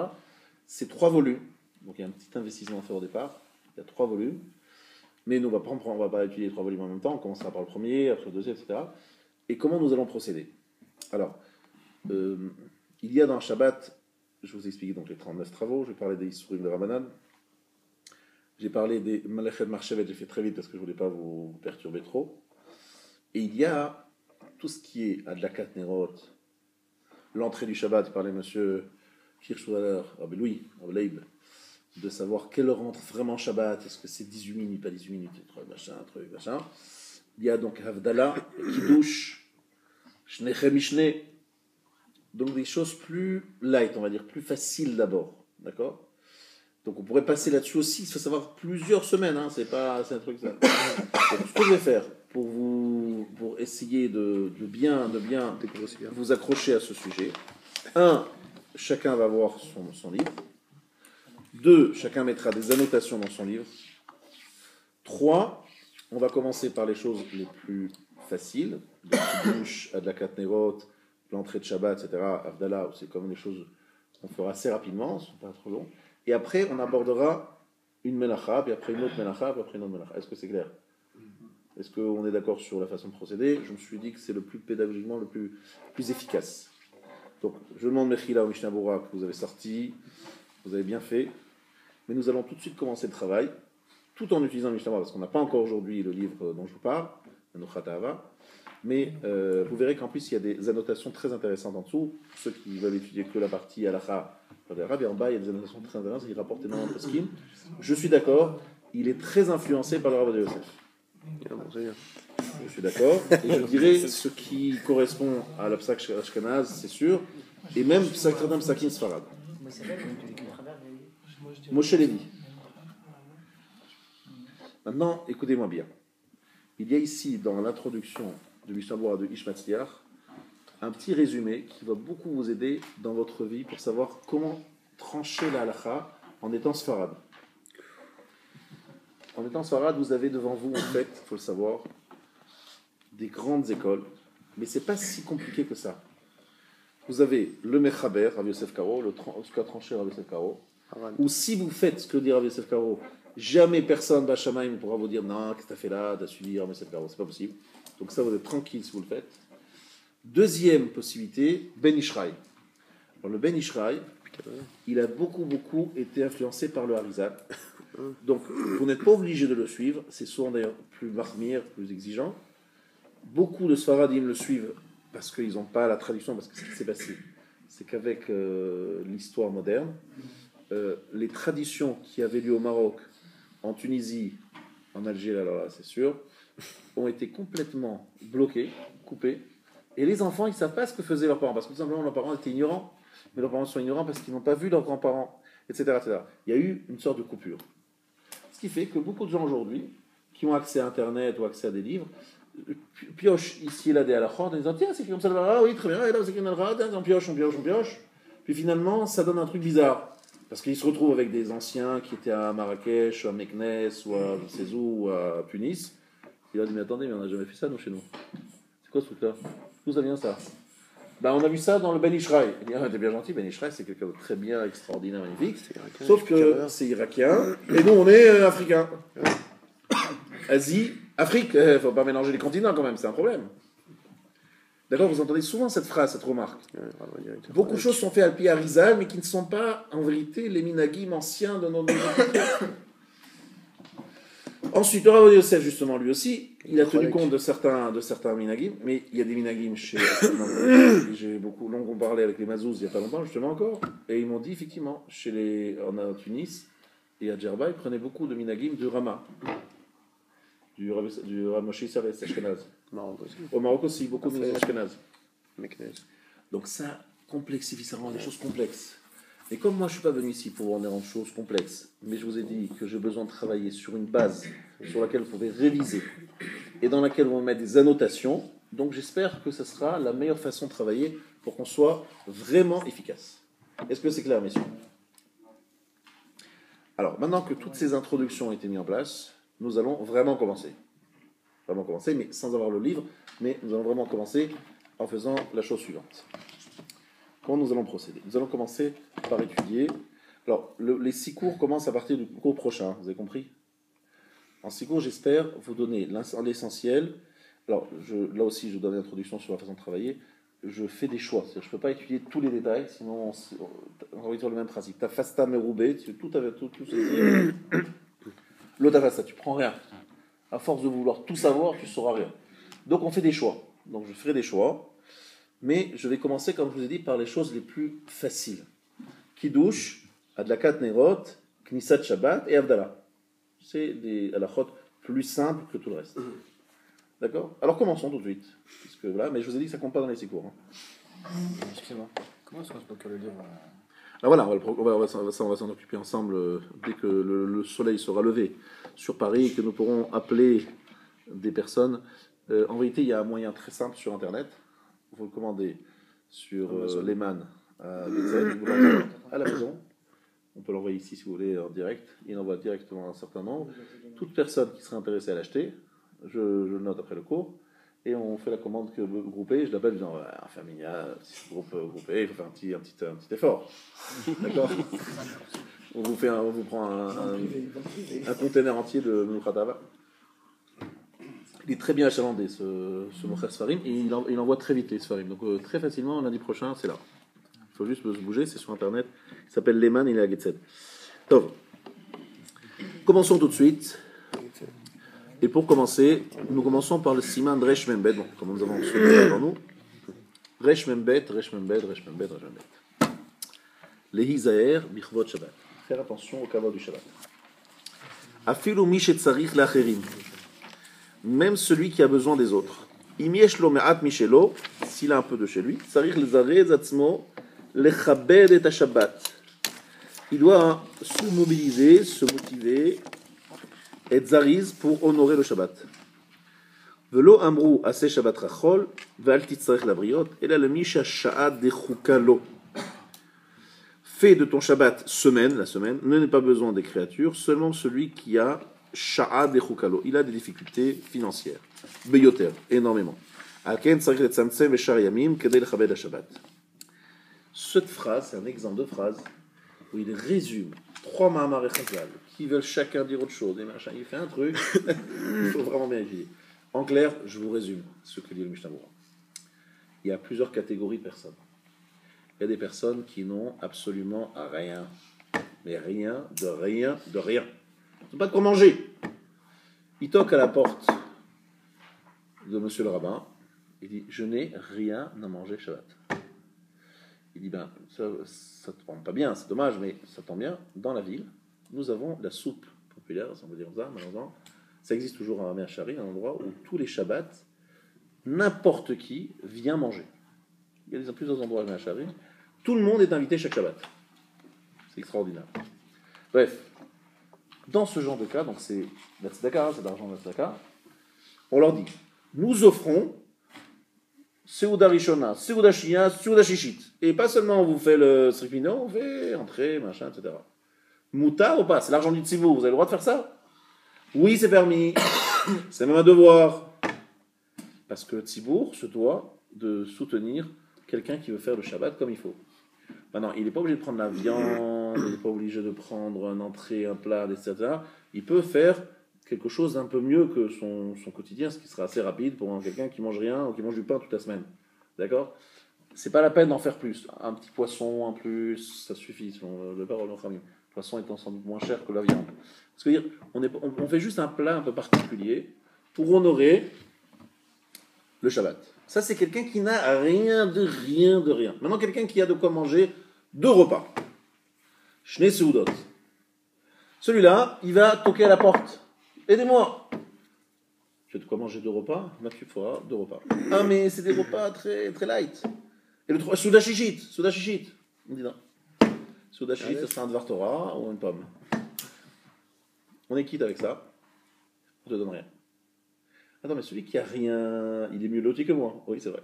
C'est 3 volumes, donc il y a un petit investissement à faire au départ, il y a 3 volumes, mais nous, on va pas étudier les 3 volumes en même temps, on commencera par le premier, après le deuxième, etc. Et comment nous allons procéder? Alors, il y a dans Shabbat, je vous explique donc les 39 travaux, je vais parler des Isurim de Ramadan, j'ai parlé des Malechet Marchevet, j'ai fait très vite parce que je ne voulais pas vous perturber trop, et il y a tout ce qui est Adlakat Nerot, l'entrée du Shabbat, parlait monsieur Hirschwaller, Rabbi Louis, Rabbi Leib, de savoir quelle heure entre vraiment Shabbat, est-ce que c'est 18 minutes, pas 18 minutes, truc, machin. Il y a donc Havdalah, Kiddush, Shnechem Mishne, donc des choses plus light, on va dire, plus faciles d'abord, d'accord? Donc on pourrait passer là-dessus aussi, il faut savoir plusieurs semaines, hein, c'est un truc ça. Donc, ce que je vais faire pour essayer de bien vous accrocher à ce sujet. 1, chacun va voir son livre. 2, chacun mettra des annotations dans son livre. 3, on va commencer par les choses les plus faciles, de Kiddush, Adlakat Nerot, l'entrée de Shabbat, etc., Havdalah, c'est quand même des choses qu'on fera assez rapidement, ce ne sont pas trop longs. Et après, on abordera une melacha, puis après une autre melacha, puis après une autre melacha. Est-ce que c'est clair? Est-ce qu'on est d'accord sur la façon de procéder? Je me suis dit que c'est le plus pédagogiquement, le plus efficace. Donc, je demande Mechila au Mishnah Berurah que vous avez sorti, vous avez bien fait, mais nous allons tout de suite commencer le travail, tout en utilisant le Mishnah Berurah, parce qu'on n'a pas encore aujourd'hui le livre dont je vous parle, Menuchat Ahava, mais vous verrez qu'en plus, il y a des annotations très intéressantes en dessous, pour ceux qui veulent étudier que la partie halakha, et en bas, il y a des annotations très intéressantes qui rapportent énormément de poskim. Je suis d'accord, il est très influencé par le Rav de Yosef. Je suis d'accord. Et je dirais ce qui correspond à la Psak Ashkenaz, c'est sûr, et même Psak Psakim Sfarad. Moshe Lévi. Maintenant, écoutez-moi bien. Il y a ici, dans l'introduction de Mishnah de Ish Matzliach, un petit résumé qui va beaucoup vous aider dans votre vie pour savoir comment trancher la halakha en étant sfarad. En étant sfarad, vous avez devant vous, en fait, il faut le savoir, des grandes écoles, mais c'est pas si compliqué que ça. Vous avez le Mechaber, Rav Yosef Karo, ce qu'a tranché Rav Yosef Karo, ou si vous faites ce que dit Rav Yosef Karo, jamais personne Bachamaï ne pourra vous dire non, qu'est-ce que tu as fait là, tu as suivi Rav Yosef Karo, c'est pas possible. Donc ça, vous êtes tranquille si vous le faites. Deuxième possibilité, Ben Ishraï. Alors le Ben Ishraï, il a beaucoup été influencé par le Harizal. Donc vous n'êtes pas obligé de le suivre, c'est souvent d'ailleurs plus marmire, plus exigeant. Beaucoup de Sfaradim le suivent parce qu'ils n'ont pas la traduction, parce que ce qui s'est passé, c'est qu'avec l'histoire moderne, les traditions qui avaient lieu au Maroc, en Tunisie, en Algérie, alors là c'est sûr, ont été complètement bloquées, coupées, et les enfants ils ne savent pas ce que faisaient leurs parents, parce que tout simplement leurs parents étaient ignorants, mais leurs parents sont ignorants parce qu'ils n'ont pas vu leurs grands-parents, etc., etc. Il y a eu une sorte de coupure. Ce qui fait que beaucoup de gens aujourd'hui, qui ont accès à Internet ou accès à des livres, piochent ici et là des halachot en disant tiens, c'est comme ça, ah oui, très bien, et là, c'est comme ça, on pioche. Puis finalement, ça donne un truc bizarre. Parce qu'ils se retrouvent avec des anciens qui étaient à Marrakech, ou à Meknes, ou à Cézou, ou à Tunis. Il a dit mais attendez, mais on n'a jamais fait ça, nous, chez nous. C'est quoi ce truc-là? D'où ça vient ça? Ben, on a vu ça dans le Ben Ishraï. Il dit ah, t'es bien gentil, Ben Ishraï, c'est quelqu'un de très bien, extraordinaire, magnifique. Sauf que c'est irakien, et nous, on est africains. Asie, Afrique, il ne faut pas mélanger les continents quand même, c'est un problème. D'accord, vous entendez souvent cette phrase, cette remarque. Beaucoup de choses sont faites à Pi Harizal, mais qui ne sont pas en vérité les minagim anciens de nos Ensuite, le Rav Yosef, justement, lui aussi, il a tenu compte de certains minagim, mais il y a des minagim chez. J'ai beaucoup longuement parlé avec les Mazouz il n'y a pas longtemps, justement encore, et ils m'ont dit effectivement, en Tunis et à Djerba, ils prenaient beaucoup de minagim du Rama. Du Rav Moshe Isserles Ashkenaz. Au Maroc aussi, beaucoup de Ashkenaz. Donc ça complexifie, ça rend les choses complexes. Et comme moi je ne suis pas venu ici pour rendre des choses complexes, mais je vous ai dit que j'ai besoin de travailler sur une base sur laquelle vous pouvez réviser et dans laquelle on va mettre des annotations, donc j'espère que ce sera la meilleure façon de travailler pour qu'on soit vraiment efficace. Est-ce que c'est clair, messieurs? Alors, maintenant que toutes ces introductions ont été mises en place, nous allons vraiment commencer. Mais sans avoir le livre, mais nous allons vraiment commencer en faisant la chose suivante. Comment nous allons procéder? Nous allons commencer par étudier. Alors, les 6 cours commencent à partir du cours prochain, vous avez compris? En 6 cours, j'espère vous donner l'essentiel. Alors, là aussi, je vous donne une introduction sur la façon de travailler. Je fais des choix, c'est-à-dire je ne peux pas étudier tous les détails, sinon on va dire le même principe. Ta fasta meroubé, tout saisir. L'autre fasta, tu prends rien. À force de vouloir tout savoir, tu ne sauras rien. Donc on fait des choix. Donc je ferai des choix, mais je vais commencer, comme je vous ai dit, par les choses les plus faciles. Kiddush, Adlakat Nerot, Knisat Shabbat et Avdallah. C'est des halachot plus simples que tout le reste. D'accord? Alors commençons tout de suite. Parce que, voilà, mais je vous ai dit que ça ne compte pas dans les 6 cours. Excusez-moi. Comment est-ce qu'on se procure le livre? Ah voilà, on va s'en occuper ensemble dès que le soleil sera levé sur Paris et que nous pourrons appeler des personnes. En vérité, il y a un moyen très simple sur Internet. Vous le commandez sur Lehman à Bethel, vous l'envoyez à la maison. On peut l'envoyer ici si vous voulez en direct. Il envoie directement un certain nombre. Toute personne qui serait intéressée à l'acheter, je le note après le cours. Et on fait la commande groupée, je l'appelle en disant Famigna, groupe groupé, il faut faire un petit effort. D'accord? On vous prend un container entier de Mouchatava. Il est très bien achalandé ce Mocher Sfarim, et il envoie très vite les Sfarim. Donc très facilement, lundi prochain, c'est là. Il faut juste se bouger, c'est sur internet. Il s'appelle Lehman, il est à Getzed. Donc, commençons tout de suite. Et pour commencer, nous commençons par le siman de Resh Membet, bon, comme nous avons souligné devant nous. Resh Membet. Lehi Zaher, Bichvot Shabbat. Faire attention au kavod du Shabbat. Afilu mi shetzarich lacherim. même celui qui a besoin des autres. Im yesh lo me'at mishelo, s'il a un peu de chez lui, tzarich lezarez atzmo lechabed et Shabbat. Il doit se mobiliser, se motiver, et zariz pour honorer le Shabbat. Velo amrou ase Shabbat rachol, ve'al titzarich labriot, ela le misha sha'ad dechuka lo. Fais de ton Shabbat semaine, la semaine, ne n'est pas besoin des créatures, seulement celui qui a sha'ad dechukalo. Il a des difficultés financières. Beyoter, énormément. Alken tzarich letzamtzem veshar yamim kedei lechabed haShabbat. Cette phrase, c'est un exemple de phrase où il résume 3 Mahamar et Chazal qui veulent chacun dire autre chose. Et machin, il fait un truc, il faut vraiment bien étudier. En clair, je vous résume ce que dit le Mishnah Berurah. Il y a plusieurs catégories de personnes. Il y a des personnes qui n'ont absolument rien. Mais rien, de rien, de rien. Ils n'ont pas de quoi manger. Il toque à la porte de monsieur le rabbin. Il dit, je n'ai rien à manger Shabbat. Il dit, ben, ça ne te prend pas bien, c'est dommage, mais ça tombe bien. Dans la ville, nous avons la soupe populaire, si on veut dire ça, malheureusement. Ça existe toujours à Mea Shari, un endroit où tous les Shabbats, n'importe qui vient manger. Il y a plusieurs endroits à Mea Shari. Tout le monde est invité chaque Shabbat. C'est extraordinaire. Bref, dans ce genre de cas, donc c'est la tzedaka, c'est l'argent de la tzedaka, on leur dit, nous offrons Seuda Rishona, Seuda Shia, Seuda Shishit. Et pas seulement on vous fait le stripino, on fait entrée, machin, etc. Mouta ou pas, c'est l'argent du tzibou, vous avez le droit de faire ça? Oui, c'est permis. C'est même un devoir. Parce que le tzibour se doit de soutenir quelqu'un qui veut faire le Shabbat comme il faut. Maintenant, il n'est pas obligé de prendre la viande, il n'est pas obligé de prendre une entrée, un plat, etc. Il peut faire quelque chose d'un peu mieux que son quotidien, ce qui sera assez rapide pour quelqu'un qui mange rien ou qui mange du pain toute la semaine. D'accord? C'est pas la peine d'en faire plus. Un petit poisson en plus, ça suffit, selon le parole de notre ami. Le poisson étant sans doute moins cher que la viande. Ce que dire, on fait juste un plat un peu particulier pour honorer le Shabbat. Ça, c'est quelqu'un qui n'a rien de rien de rien. Maintenant, quelqu'un qui a de quoi manger 2 repas. Shnei Seudot. Celui-là, il va toquer à la porte. Aidez-moi. J'ai de quoi manger 2 repas. Mathieu fera 2 repas. Ah, mais c'est des repas très, très light. Et le 3, Souda Shishit. Souda Shishit. On dit non. Souda Shishit, ça sera un Dvar Torah ou une pomme. On est quitte avec ça. On te donne rien. Attends, mais celui qui a rien, il est mieux loti que moi. Oui, c'est vrai.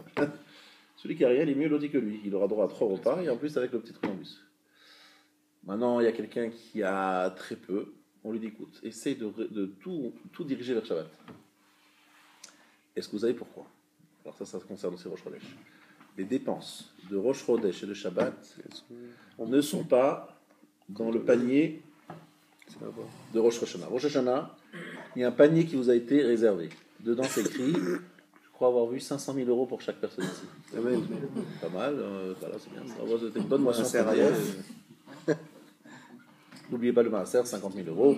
Celui qui a rien, il est mieux loti que lui. Il aura droit à 3 repas et en plus avec le petit truc en bus. Maintenant, il y a quelqu'un qui a très peu. On lui dit, écoute, essaye de tout diriger vers Shabbat. Est-ce que vous savez pourquoi? Alors ça concerne aussi Rosh Chodesh. Les dépenses de Rosh Chodesh et de Shabbat ne sont pas dans le panier de Rosh Hashanah. Rosh Hashanah, il y a un panier qui vous a été réservé. Dedans, c'est écrit, je crois avoir vu 500 000 euros pour chaque personne ici. Pas mal, voilà, c'est bien. C'était une bonne moisson. N'oubliez pas le maaser, 50 000 euros.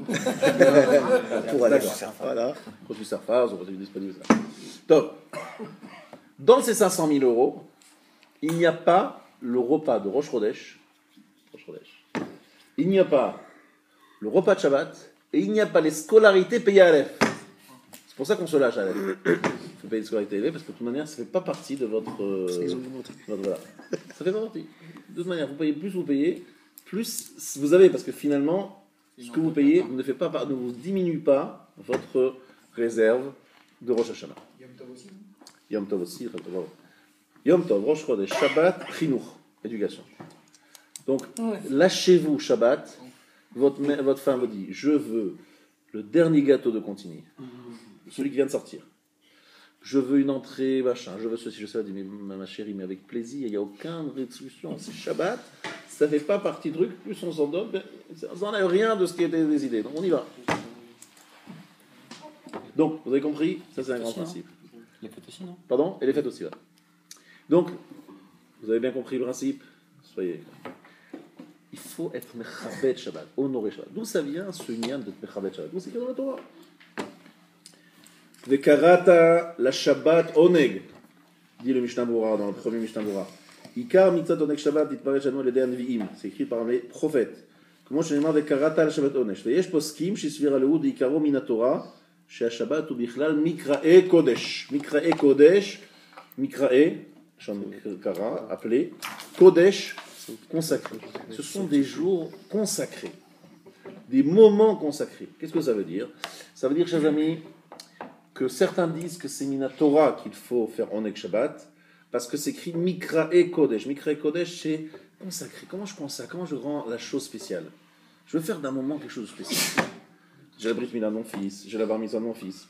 Pour aller voir. Voilà. Quand tu surfas, on va être disponible. Donc, dans ces 500 000 euros, il n'y a pas le repas de Rosh Chodesh. Il n'y a pas le repas de Shabbat. Et il n'y a pas les scolarités payées à Aleph. C'est pour ça qu'on se lâche à Aleph. Il faut payer les scolarités à Aleph parce que de toute manière, ça ne fait pas partie de votre voilà. Ça fait pas partie. De toute manière, vous payez plus, vous payez. Plus vous avez, parce que finalement, ce que vous payez ne vous diminue pas votre réserve de Rosh Hashanah. Yom Tov aussi. Yom Tov, Rosh Chodesh, Shabbat, Chinuch, éducation. Donc, lâchez-vous Shabbat. Votre femme vous dit, je veux le dernier gâteau de Contini, celui qui vient de sortir. Je veux une entrée, machin, je veux ceci, je sais pas, dit, mais ma chérie, mais avec plaisir, il n'y a aucune restriction, c'est Shabbat. Ça ne fait pas partie du truc, plus on s'en donne, ça n'enlève rien de ce qui était décidé. Donc on y va. Donc, vous avez compris? Ça, c'est un grand principe. Les fêtes aussi, non? Pardon? Et les fêtes aussi, ouais. Donc, vous avez bien compris le principe? Soyez. Il faut être Mechabed Shabbat, honorer Shabbat. D'où ça vient ce lien d'être Mechabed Shabbat? D'où c'est écrit dans la Torah? Vekarata la Shabbat oneg, dit le Mishnah Berurah dans le premier Mishnah Berurah. Ikar mitzat oneg Shabbat itparesh anu l'edei anviim. C'est écrit par les prophètes. Comment je demande Vekarata la Shabbat oneg? Veyesh poskim shisvira lehu deikaro min Torah chez Shabbat ou Bichlal, Mikrae Kodesh. Mikrae Kodesh, Mikrae, Kara, appelé, Kodesh, consacré. Ce sont des jours consacrés, des moments consacrés. Qu'est-ce que ça veut dire? Ça veut dire, chers amis, que certains disent que c'est Mina Torah qu'il faut faire Oneg Shabbat, parce que c'est écrit Mikrae Kodesh. Mikrae Kodesh, c'est consacré. Comment je consacre? Comment je rends la chose spéciale? Je veux faire d'un moment quelque chose de spécial. J'ai la brit mila de mon fils, j'ai la bar mitzvah de mon fils,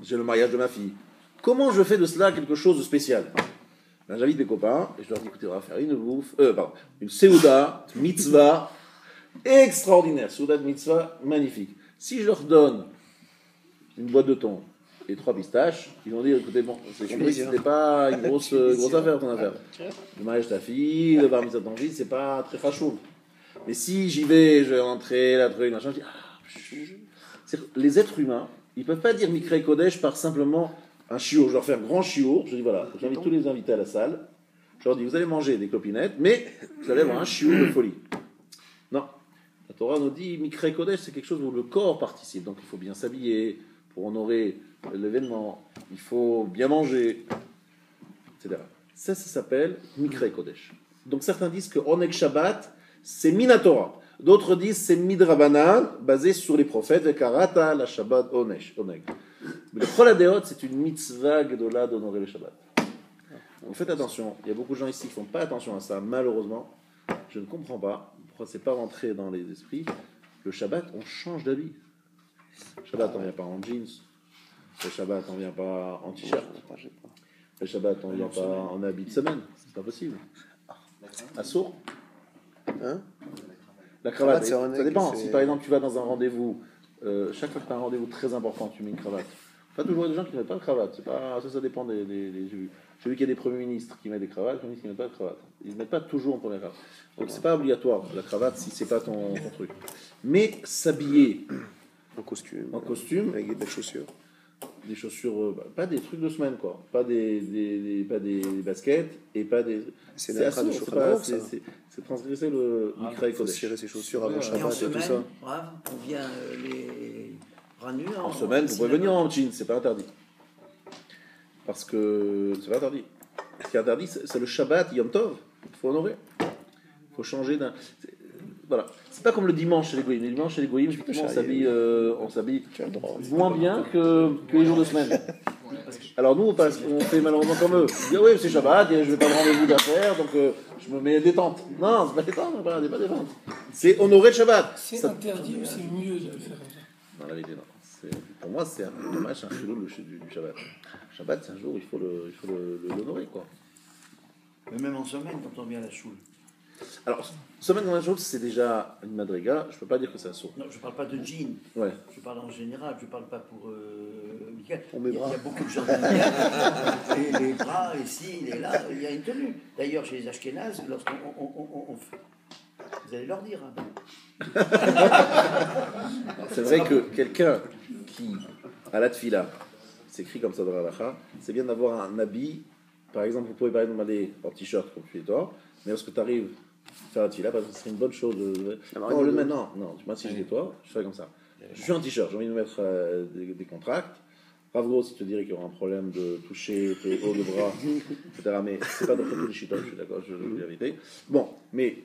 j'ai le mariage de ma fille. Comment je fais de cela quelque chose de spécial? Ben, j'invite mes copains et je leur dis écoutez, on va faire une bouffe, une seuda, mitzvah extraordinaire, seuda de mitzvah magnifique. Si je leur donne une boîte de thon et 3 pistaches, ils vont dire écoutez, bon, c'est compris, c'était pas une grosse affaire ton affaire. Le mariage de ta fille, le bar mitzvah de ton fils, c'est pas très fachou. Mais si j'y vais, je vais rentrer, la truc, machin, je dis les êtres humains, ils ne peuvent pas dire Mikrae Kodesh par simplement un chiour. Je leur fais un grand chiour. Je dis voilà, j'invite tous les invités à la salle. Je leur dis vous allez manger des clopinettes, mais vous allez avoir un chiour de folie. Non. La Torah nous dit Mikrae Kodesh, c'est quelque chose où le corps participe. Donc il faut bien s'habiller pour honorer l'événement. Il faut bien manger, etc. Ça s'appelle Mikrae Kodesh. Donc certains disent que Oneg Shabbat, c'est Minatora. D'autres disent c'est Midrabanan, basé sur les prophètes, et Karata, la Shabbat, Oneg. Mais le Choladeot, c'est une mitzvah gedola d'honorer le Shabbat. Donc faites attention, il y a beaucoup de gens ici qui ne font pas attention à ça, malheureusement. Je ne comprends pas, pourquoi ce n'est pas rentré dans les esprits. Le Shabbat, on change d'habit. Le Shabbat, on ne vient pas en jeans. Le Shabbat, on ne vient pas en t-shirt. Le Shabbat, on ne vient pas en habit de semaine. C'est pas possible. Assourd. Hein? La cravate, ça dépend. Si par exemple tu vas dans un rendez-vous, chaque fois que tu as un rendez-vous très important, tu mets une cravate. Pas toujours des gens qui ne mettent pas de cravate. Ça dépend des j'ai vu qu'il y a des premiers ministres qui mettent des cravates, des premiers ministres qui ne mettent pas de cravate. Ils ne mettent pas toujours en première cravate. Donc c'est pas obligatoire la cravate si c'est pas ton truc. Mais s'habiller en costume, avec des belles chaussures. Des chaussures, pas des trucs de semaine quoi, pas des baskets et pas des. C'est transgresser le Mikrae Kodesh. Cirer ses chaussures avant Shabbat et en et semaine, tout ça. Brave, on vient les bras nus. En semaine, vous pouvez venir en jean, c'est pas interdit. Parce que c'est pas interdit. Ce qui est interdit, c'est le Shabbat, Yom Tov. Il faut honorer. Il faut changer d'un. Voilà. C'est pas comme le dimanche chez les Goïms. Le dimanche chez les Goïms, effectivement, on s'habille moins bien que les jours de semaine. Alors nous, on fait malheureusement comme eux. On dit oui, c'est Shabbat, et je vais pas me rendez-vous d'affaires, donc je me mets détente. Non, c'est pas détente, c'est pas détente. C'est honorer le Shabbat. C'est interdit ou c'est mieux de le faire comme ça? Non, la vérité, non. Pour moi, c'est un dommage, c'est un chilou du Shabbat. Le Shabbat, c'est un jour, il faut l'honorer, quoi. Mais même en semaine, quand on vient à la choule. Alors, semaine dans la chose, c'est déjà une madriga. Je ne peux pas dire que c'est un saut. Non, je ne parle pas de jean. Ouais. Je parle en général. Je ne parle pas pour Michael. Pour mes bras. Il y a beaucoup de gens qui aiment les bras, ici, il est là. Il y a une tenue. D'ailleurs, chez les Ashkénazes, lorsqu'on fait... Vous allez leur dire. Hein. C'est vrai que quelqu'un qui, à la tfila, c'est écrit comme ça dans la halakha, c'est bien d'avoir un habit. Par exemple, vous pouvez par exemple aller en t-shirt comme tu es toi, mais lorsque tu arrives à faire la tfila, parce que ce serait une bonne chose de. Non, tu m'as si je toi, je fais comme ça. Je suis en t-shirt, j'ai envie de mettre des contracts. Rav Gross, il te dirait qu'il y aura un problème de toucher tes hauts de bras, etc. Mais c'est pas d'après tous les chitotes, je suis d'accord, je dis la vérité. Bon, mais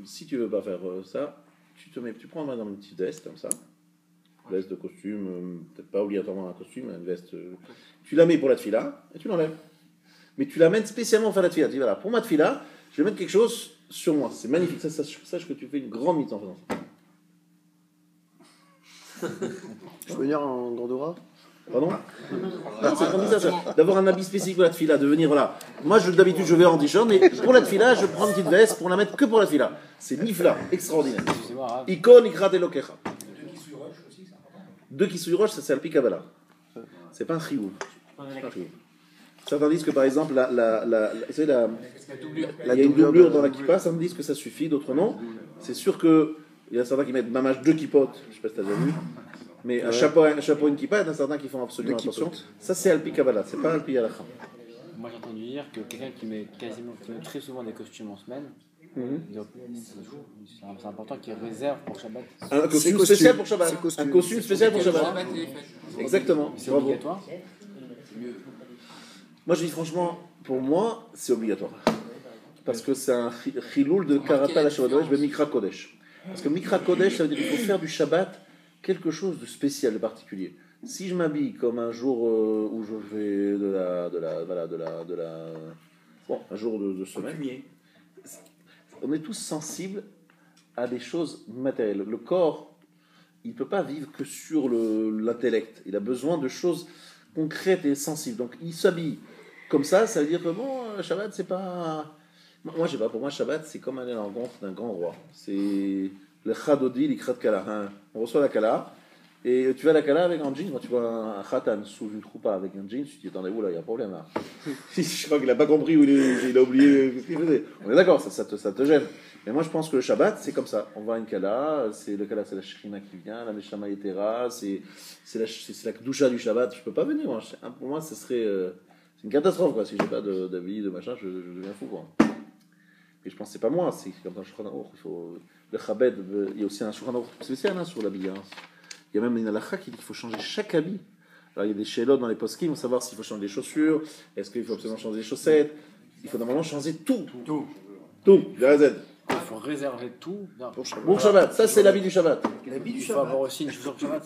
si tu veux pas faire ça, tu prends par exemple une petite veste comme ça, veste de costume, peut-être pas obligatoirement un costume, une veste. Tu la mets pour la tfila et tu l'enlèves. Mais tu l'amènes spécialement faire la tfila. Tu dis voilà, pour ma tfila, je vais mettre quelque chose sur moi. C'est magnifique. Sache que tu fais une grande mise en faisant ça. Je peux venir en Gandora? Pardon? Non, c'est comme ça. D'avoir un habit spécifique pour la tfila, de venir voilà. Moi, d'habitude, je vais en t-shirt, mais pour la tfila, je prends une petite veste pour la mettre que pour la tfila. C'est nifla, extraordinaire. Icône, ikrat et lokecha. Deux qui roche, ça c'est Alpi Kabbalah. C'est pas un chiyuv. Certains disent que par exemple, il y a une doublure dans la kippa, certains disent que ça suffit, d'autres non. C'est sûr qu'il y a certains qui mettent mamage 2 kippotes, je sais pas si tu as déjà vu, mais un chapeau et une kippa, il y en a certains qui font absolument attention. Ça c'est Alpi Kabbalah, c'est pas Alpi Halakha. Moi j'ai entendu dire que quelqu'un qui met très souvent des costumes en semaine, donc c'est important qu'il réserve pour Shabbat. Un costume spécial pour Shabbat. Un costume spécial pour Shabbat. Exactement. C'est Bravo. obligatoire. Moi, je dis franchement, pour moi, c'est obligatoire. Parce que c'est un chiloul de karata la Shabbat Kodesh, mais Mikra Kodesh. Parce que Mikra Kodesh, ça veut dire qu'il faut faire du Shabbat quelque chose de spécial, de particulier. Si je m'habille comme un jour où je fais bon, un jour de semaine, on est tous sensibles à des choses matérielles. Le corps, il ne peut pas vivre que sur l'intellect. Il a besoin de choses concrètes et sensibles. Donc, il s'habille comme ça veut dire que bon, Shabbat, c'est pas... Moi, je sais pas, pour moi, Shabbat, c'est comme aller à la rencontre d'un grand roi. C'est le Chadodi, l'Ikrat Kala. Hein. On reçoit la Kala, et tu vas à la Kala avec un jean. Quand tu vois un Khatan sous une troupa avec un jean, tu te dis, attendez, là, il y a un problème là. Je crois qu'il n'a pas compris où il a oublié ce qu'il faisait. On est d'accord, ça te gêne. Mais moi, je pense que le Shabbat, c'est comme ça. On va à une Kala, le Kala, c'est la Shrina qui vient, la Meshama Yetera, c'est la Kedusha du Shabbat. Je peux pas venir. Moi. Pour moi, ce serait... c'est une catastrophe, quoi. Si j'ai pas d'avis, de machin, je deviens fou, quoi. Et je pense que c'est pas moi, c'est comme dans le Shulchan Aruch, il faut le Chabed, il y a aussi un Shulchan Aruch spécial sur l'habit. Hein. Il y a même une halakha qui dit qu'il faut changer chaque habit. Alors il y a des shélotes dans les poskim, il faut savoir s'il faut changer les chaussures, est-ce qu'il faut absolument changer les chaussettes, il faut normalement changer tout, de A à Z. Il faut réserver tout Pour Shabbat, ça c'est l'habit du Shabbat. Il faut avoir aussi une chaussure de Shabbat.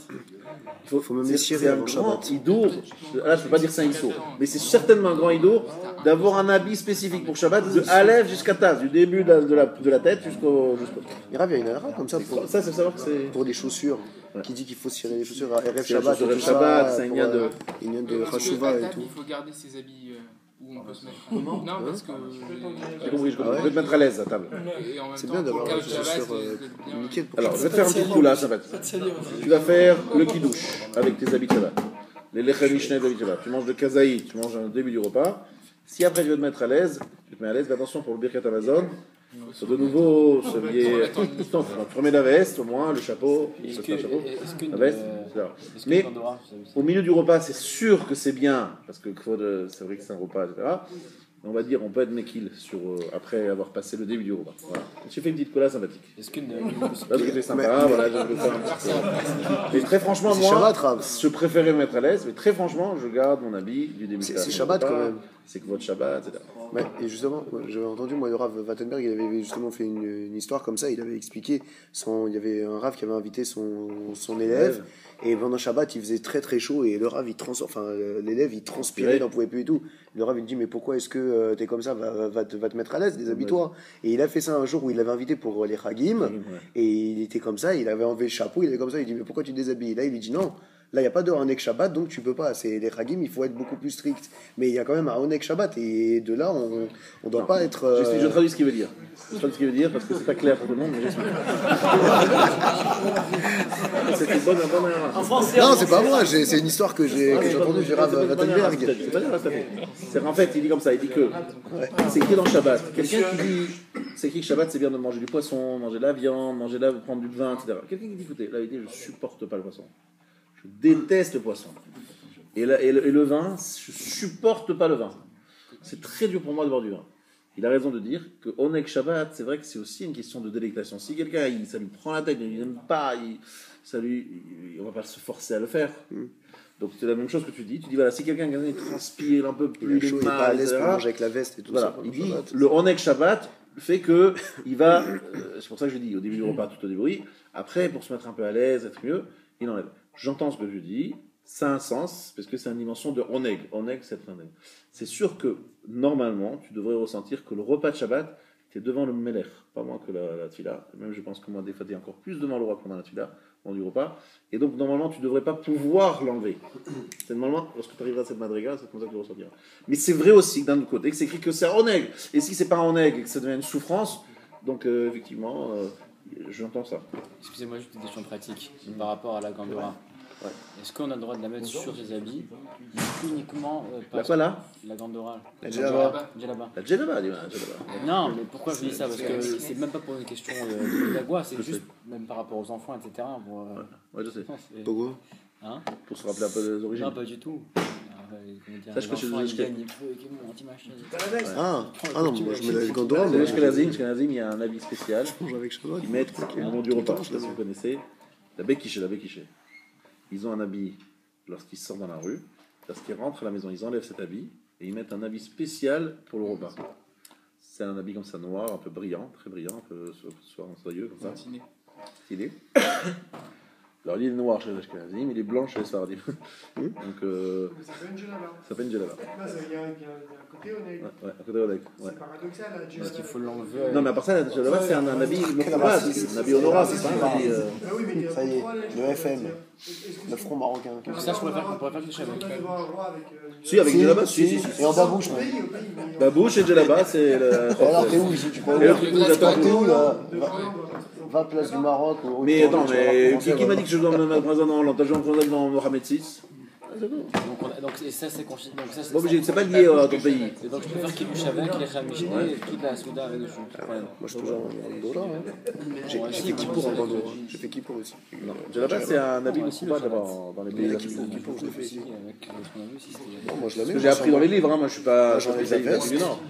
Il faut même C'est essirer un avant le grand Shabbat. idour, là je peux pas dire c'est un issour, mais c'est certainement un grand idour d'avoir un habit spécifique pour Shabbat, de Aleph jusqu'à Taz, du début de la tête jusqu'au Il y a une halakha comme ça ça, c'est savoir que c'est... pour les chaussures, qui dit qu'il faut cirer les chaussures à Erev C'est la Shabbat. chaussure et Erev tout Shabbat, ça, c'est un pour, lien de... Il y a de Parce que Chashuva à et table, tout. il faut garder ses habits où on peut se mettre. Non, parce que. J'ai compris, je vais te mettre à l'aise à table. Et en même C'est temps, bien pour d'avoir le cas des où Shabbat, chaussures c'est bien. nickel pour Alors, je vais te faire un petit coup là, Shabbat. Tu vas faire le kidouche avec tes habits de Shabbat. Les lechem mishneh d'habits de Shabbat. Tu manges le kazaï, tu manges un début du repas. Si après je vais te mettre à l'aise, tu te mets à l'aise, mais attention pour le Birkat Amazon. C'est de nouveau ce lié. Non, tu remets la veste au moins, le chapeau, Est-ce c'est un chapeau, qu'une la veste, etc. Mais au milieu du repas, c'est sûr que c'est bien, parce que c'est vrai que c'est un repas, etc. On va dire, on peut être mekil après avoir passé le début du repas. Voilà. J'ai fait une petite collage sympathique. Est-ce qu'une. Là, c'était sympa, voilà, je vais faire un petit peu. Mais très franchement, C'est moi, Shabbat, Rav. je préférais me mettre à l'aise, mais très franchement, je garde mon habit du début. C'est Shabbat, quand même. C'est que votre Shabbat, etc. Ouais, et justement, j'avais entendu, moi, le Rav Wattenberg, il avait justement fait une histoire comme ça. Il avait expliqué, il y avait un Rav qui avait invité son élève, et pendant Shabbat, il faisait très très chaud, et le Rav, l'élève, il transpirait, il n'en pouvait plus et tout. Le Rav, il dit, mais pourquoi est-ce que t'es comme ça, va te mettre à l'aise, déshabille-toi. Et il a fait ça un jour où il l'avait invité pour les Chagim, et il était comme ça, il avait enlevé le chapeau, il était comme ça, il dit, mais pourquoi tu te déshabilles? Là, il lui dit, non. Là, il n'y a pas de Onek Shabbat, donc tu peux pas. C'est les Chagim, il faut être beaucoup plus strict. Mais il y a quand même un Onek Shabbat, et de là, on ne doit pas être. Je traduis ce qu'il veut dire. Je traduis ce qu'il veut dire parce que c'est pas clair pour tout le monde, mais j'explique. C'est une bonne erreur. En français. Non, c'est pas moi, c'est une histoire que j'ai entendue du Rav Wattenberg. C'est pas grave, c'est qu'en fait, il dit comme ça, il dit que c'est écrit dans Shabbat. Quelqu'un qui dit, c'est écrit que Shabbat, c'est bien de manger du poisson, manger de la viande, prendre du vin, etc. Quelqu'un qui dit, écoutez, la vérité, je supporte pas le poisson. Je déteste le poisson. Et le vin, je supporte pas le vin. C'est très dur pour moi de boire du vin. Il a raison de dire que Onek Shabbat, c'est vrai que c'est aussi une question de délectation. Si quelqu'un, ça lui prend la tête, il n'aime pas, on va pas se forcer à le faire. Donc c'est la même chose que tu dis. Tu dis voilà, si quelqu'un transpire un peu plus, Il est chaud, il n'est pas à l'aise pour manger avec la veste et tout voilà. ça. Il dit le Onek Shabbat fait que il va. C'est pour ça que je dis au début du repas tout au début. Après, pour se mettre un peu à l'aise, être mieux, il enlève. J'entends ce que je dis. Ça a un sens, parce que c'est une dimension de oneg. Oneg, c'est un oneg. C'est sûr que, normalement, tu devrais ressentir que le repas de Shabbat, tu es devant le melech, pas moins que la tfila. Même je pense que moi, des fois, tu es encore plus devant le roi pendant la tfila, pendant du repas. Et donc, normalement, tu ne devrais pas pouvoir l'enlever. C'est normalement, lorsque tu arriveras à cette madriga, c'est comme ça que tu le ressentiras. Mais c'est vrai aussi, d'un autre côté, que c'est écrit que c'est un oneg. Et si c'est pas un oneg et que ça devient une souffrance, donc, effectivement, j'entends ça. Excusez-moi, juste une question pratique par rapport à la gandora. Ouais. Est-ce qu'on a le droit de la mettre sur ses habits uniquement la quoi là? La gandora. La djellaba. La djellaba, non, mais pourquoi je dis ça? Parce que c'est même pas pour une question de l'agua, c'est juste même par rapport aux enfants, etc. Pour, ouais, je sais. Pourquoi? Hein? Pour se rappeler un peu des origines. Non, pas du tout. Sache que ils gagnent des trucs, Ah non, moi je mets la gandora. Chez Ashkenazim, il y a un habit spécial. Ils mettent au moment du repas, je sais pas si vous connaissez, la bekiché. Ils ont un habit lorsqu'ils sortent dans la rue, lorsqu'ils rentrent à la maison, ils enlèvent cet habit et ils mettent un habit spécial pour le repas. C'est un habit comme ça noir, un peu brillant, très brillant, un peu soyeux comme ça. Stylé. Alors il est noir chez les Ashkenazim, il est blanc chez les Sfaradim. Donc Ça s'appelle une djellaba. ça s'appelle une djellaba. Il y a un côté honnête. Ouais, à côté de l'Oleg. Ouais. C'est paradoxal, la Parce djellaba. qu'il faut l'enlever. Non mais à part ça, la djellaba c'est un habit mourad, c'est un habit honorable, c'est pas un habit... Ah oui, mais il y a Ça y est, contrôle, le FM, est-ce le front marocain. Ça, on pourrait faire quelque chose on avec. est devant un roi avec Si, avec djellaba, si. Et en babouche, au moi. pays, mais Babouche et djellaba, c'est... Et alors, t'es où ici? Tu peux Et alors, aller tu nous attends. T'es où là? va Va place du Maroc. Mais attends, mais qui m'a dit que je dois me mettre dans en Hollande? T'as joué en présent devant Mohamed VI? Donc, et ça, c'est Bon, mais c'est pas lié à ton pays. Et donc, je préfère qu'il bouge avec les Khamichné et toute la Souda avec dessus. Moi, je suis toujours en dollar. J'ai fait qui pour en Gandoura. J'ai fait qui pour aussi. Non, djellaba c'est un habit mourad dans les pays. Qui pour, je l'ai fait ici. Avec ce qu'on a vu, si c'était. Non, moi, je la Ce mets. que j'ai appris dans les livres, hein, moi je suis pas J'enlève la spécialiste veste. du Nord.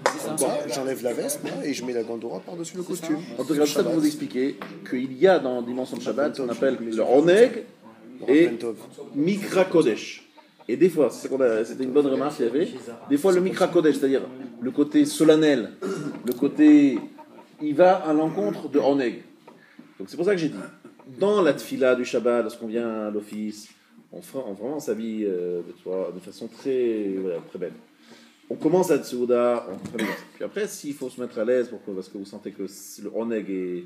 J'enlève la veste, moi, et je mets la Gandoura par-dessus le costume. En tout cas, ça pour vous expliquer qu'il y a dans Dimension de Shabbat ce qu'on appelle le Oneg et Mikra Kodesh. Et des fois, c'était une bonne remarque qu'il y avait, des fois le Mikra Kodesh, c'est-à-dire le côté solennel, le côté, il va à l'encontre de Oneg. Donc c'est pour ça que j'ai dit, dans la tfila du Shabbat, lorsqu'on vient à l'office, on vraiment s'habille de façon très, voilà, très belle. On commence la Tsouda, puis après, s'il faut se mettre à l'aise, parce que vous sentez que le Oneg est...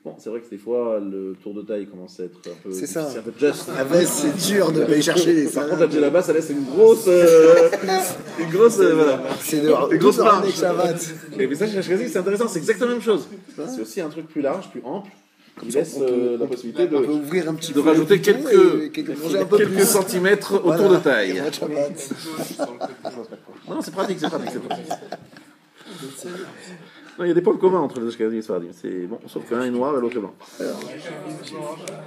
Bon, c'est vrai que des fois, le tour de taille commence à être un peu... C'est ça. un peu just. La veste, c'est dur de aller chercher les Par contre, la djellaba, ça laisse une grosse... voilà. C'est Une grosse marge. avec Shabbat. Et mais ça, chez Ashkenazi, c'est intéressant, c'est exactement la même chose. C'est aussi un truc plus large, plus ample, qui laisse la possibilité On peut ouvrir un petit de peu rajouter le bouton et manger un peu quelques plus. centimètres autour Voilà. de taille. Moi, Shabbat. Non, c'est pratique, c'est pratique. Non, il y a des points communs entre les Ashkenazim et les Sfaradim. C'est bon, sauf qu'un est noir et l'autre est blanc.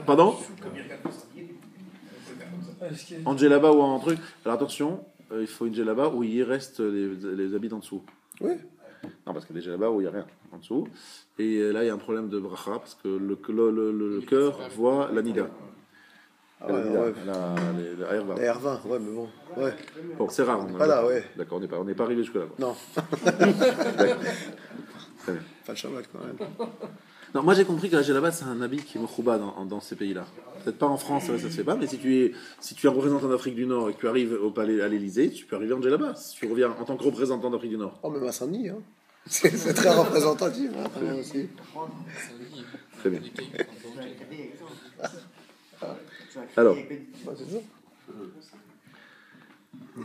Pardon? En djellaba ou en truc. Alors attention, il faut une djellaba où il reste les habits en dessous. Oui. Non, parce qu'il y a des djellabas où il n'y a rien en dessous. Et là, il y a un problème de bracha, parce que le cœur voit la nida. Ah ouais, ouais. La Herva. La R20, ouais, mais bon. Ouais. Bon, c'est rare. Voilà, ouais. D'accord, on n'est pas arrivé jusque-là. Non. Très bien. Pas le Shabbat quand même. Non, moi j'ai compris que la djellaba c'est un habit qui est mechouba dans ces pays-là. Peut-être pas en France, ça se fait pas, mais si tu es un représentant d'Afrique du Nord et que tu arrives au palais à l'Élysée, tu peux arriver en djellaba. Si tu reviens en tant que représentant d'Afrique du Nord. Oh, même à Saint-Denis, hein. C'est très représentatif, hein, moi aussi. Très bien. Alors,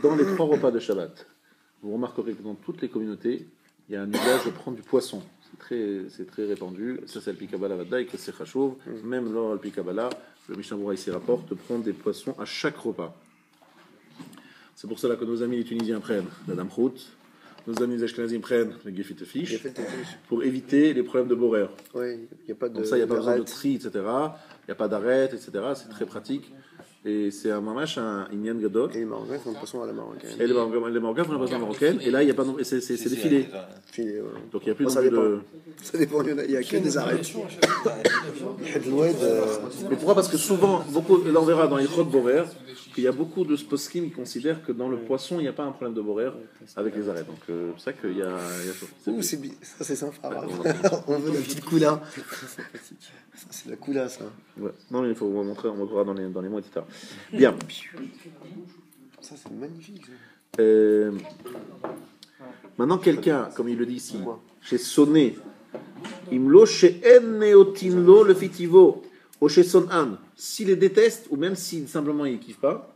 dans les 3 repas de Shabbat, vous remarquerez que dans toutes les communautés, il y a un usage de prendre du poisson. C'est très répandu. Ça, c'est le Pikabala Vadaï, que c'est Chachouv. Même là, le Pikabala, le Mishnah Berurah ici rapporte de prendre des poissons à chaque repas. C'est pour cela que nos amis les Tunisiens prennent la damrout, nos amis les Ashkenazim prennent le gefilte fish, pour éviter les problèmes de borer. Oui, il n'y a pas de. Donc ça, il n'y a pas besoin de d'arrête. tri, etc. Il n'y a pas d'arrêt, etc. C'est très pratique. Et c'est un mamash, un Inyan Gadol. Et les Marocains font le poisson à la marocaine. Et les Marocains font la poisson marocaine. Et là, il y a pas et c'est des filets. Filet, voilà. Donc il n'y a plus Ça non plus dépend. de... Ça dépend, il y a que des arrêts. Hedloued, Mais pourquoi? Parce que souvent, là on verra dans les Chod Borer, qu'il y a beaucoup de poskim qui considèrent que dans le poisson, il n'y a pas un problème de Borer avec les arrêts. Donc c'est ça qu'il y a ça. ça c'est sympa. On veut la petite coula. Ça, c'est la coula, ça. Ouais. Non, mais il faut vous montrer, on montrera dans les mots, etc. Bien. Ça, c'est magnifique. Ça. Maintenant, quelqu'un, comme il le dit ici, chez Sonné, Imlo chez Enneotinlo le fitivo, ou chez Sonan, s'il les déteste, ou même si simplement il ne kiffe pas,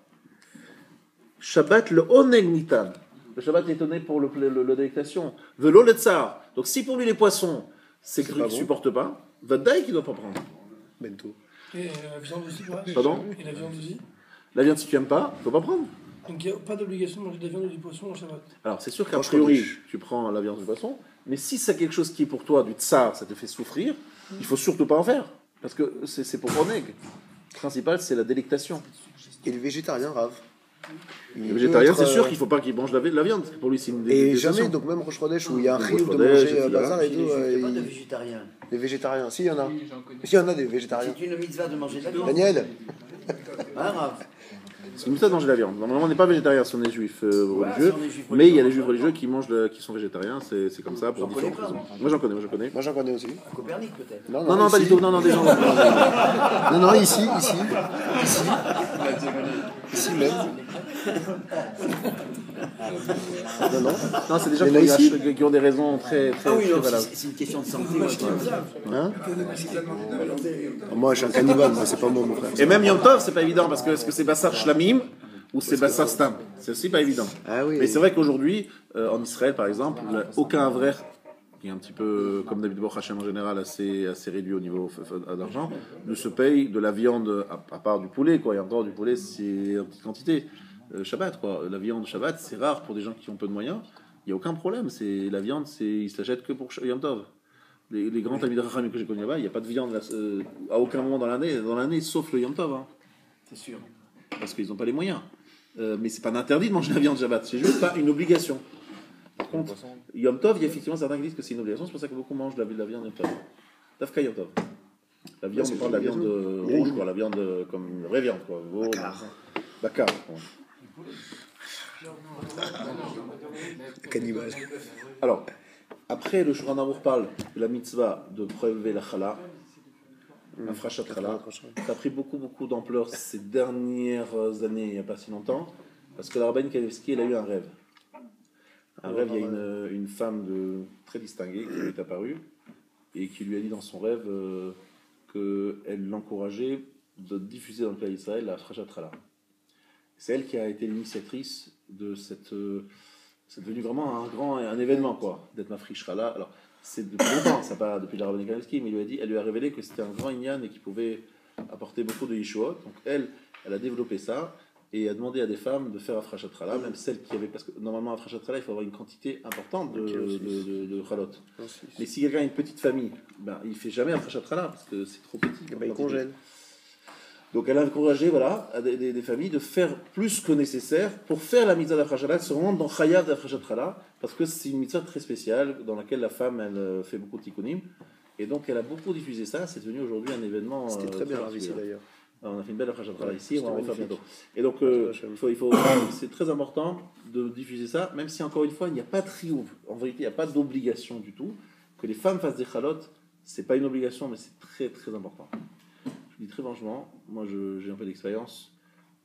Shabbat le Oneg Nitan. Le Shabbat est donné pour le délectation. Velo le tsar. Donc si pour lui les poissons, c'est quelque chose qu'il ne supporte pas, Vadaï qu'il ne doit pas prendre. Bento. Et la viande aussi, ouais. Pardon? Et la viande aussi. La viande, si tu n'aimes pas, il ne faut pas prendre. Donc il n'y a pas d'obligation de manger de la viande ou du poisson au Shabbat. Alors c'est sûr qu'a priori, tu prends la viande du poisson, mais si c'est quelque chose qui est pour toi du tsar, ça te fait souffrir, il ne faut surtout pas en faire. Parce que c'est pour Oneg. Le principal, c'est la délectation. Et le végétarien, Rav. Le végétarien, c'est sûr qu'il ne faut pas qu'il mange la viande. Parce que pour lui, c'est une Et délectation. jamais, donc même Rosh Chodesh où il y a un Rosh rive de Chodesh, manger etc. bazar et tout. Il n'y a pas de végétarien. Les végétariens, si, il y en a. Oui, j'en connais. Si, il y en a des végétariens. C'est une mitzvah de manger de la viande. Daniel, Hein, Rav C'est une mitzvah de manger la viande. Normalement, on n'est pas végétarien si on est juif Voilà, religieux, si on est juif mais il y a les religieux, juifs on religieux qui sont végétariens, c'est comme ça pour J'en connais différentes pas, raisons. Moi j'en connais. Moi j'en connais aussi. À Copernic peut-être. Non, pas ici. du tout, non, des gens. Non, ici même. Non, c'est des gens Mais là, ici qui ont des raisons très Ah oui, non, valables. c'est une question de santé. ouais. Hein Moi, je suis un cannibale, mais c'est pas moi, mon frère. Et même Yom Tov, c'est pas évident parce que est-ce que c'est Bassar Shlamim ou c'est Bassar Stam? C'est aussi pas évident. Ah oui. Mais c'est vrai qu'aujourd'hui, en Israël par exemple, aucun avrer, qui est un petit peu comme David Baruch Hashem en général, assez réduit au niveau d'argent, ne se paye de la viande, à part du poulet, quoi. Et encore du poulet, c'est en petite quantité. Shabbat, quoi. La viande Shabbat, c'est rare pour des gens qui ont peu de moyens. Il n'y a aucun problème. C'est la viande, ils se l'achètent que pour Yom Tov. Les grands Talmid Chachamim que j'ai connus là-bas, il n'y a pas de viande à aucun moment dans l'année, sauf le Yom Tov. Hein. C'est sûr. Parce qu'ils n'ont pas les moyens. Mais c'est pas un interdit de manger la viande Shabbat, c'est juste pas une obligation. Par contre, Yom Tov, il y a effectivement certains qui disent que c'est une obligation, c'est pour ça que beaucoup mangent de la viande Yom Tov. Dafka Yom Tov. La viande, on parle de la viande rouge, quoi, la viande comme une vraie viande. Quoi. Bakar. Cannibale. Alors, après, le Shulchan Aruch parle de la mitzvah de prélever la chala, la frachat chala. Ça a pris beaucoup d'ampleur ces dernières années, il n'y a pas si longtemps, parce que la Rabban Kanevski, elle a eu un rêve. Un rêve, il y a une femme très distinguée qui lui est apparue et qui lui a dit dans son rêve qu'elle l'encourageait de diffuser dans le pays d'Israël la frachat chala. C'est elle qui a été l'initiatrice de cette. C'est devenu vraiment un événement, quoi, d'être ma friche là. Alors, c'est depuis longtemps, ça pas depuis la Rabban Kanevski, mais elle lui a révélé que c'était un grand inyan et qu'il pouvait apporter beaucoup de yeshuot. Donc, elle a développé ça et a demandé à des femmes de faire Afrashat Chala, même celles qui avaient. Parce que normalement, Afrashat Chala, il faut avoir une quantité importante de chalot. Mais si quelqu'un a une petite famille, ben, il ne fait jamais Afrashat Chala parce que c'est trop petit. Il congèle. Donc elle a encouragé des familles de faire plus que nécessaire pour faire la mitzvah d'Afrashat Chala, se rendre dans Chayav d'Afrashat Chala, parce que c'est une mitzvah très spéciale dans laquelle la femme elle fait beaucoup de tikkunim. Et donc elle a beaucoup diffusé ça, c'est devenu aujourd'hui un événement. C'était très bien ici d'ailleurs. On a fait une belle Afrashat Chala ici, on va en faire bientôt. Et donc c'est très important de diffuser ça, même si encore une fois il n'y a pas de triomphe. En vérité, il n'y a pas d'obligation du tout. Que les femmes fassent des chalot, c'est pas une obligation, mais c'est très très important. Je dis très franchement, moi j'ai un peu d'expérience,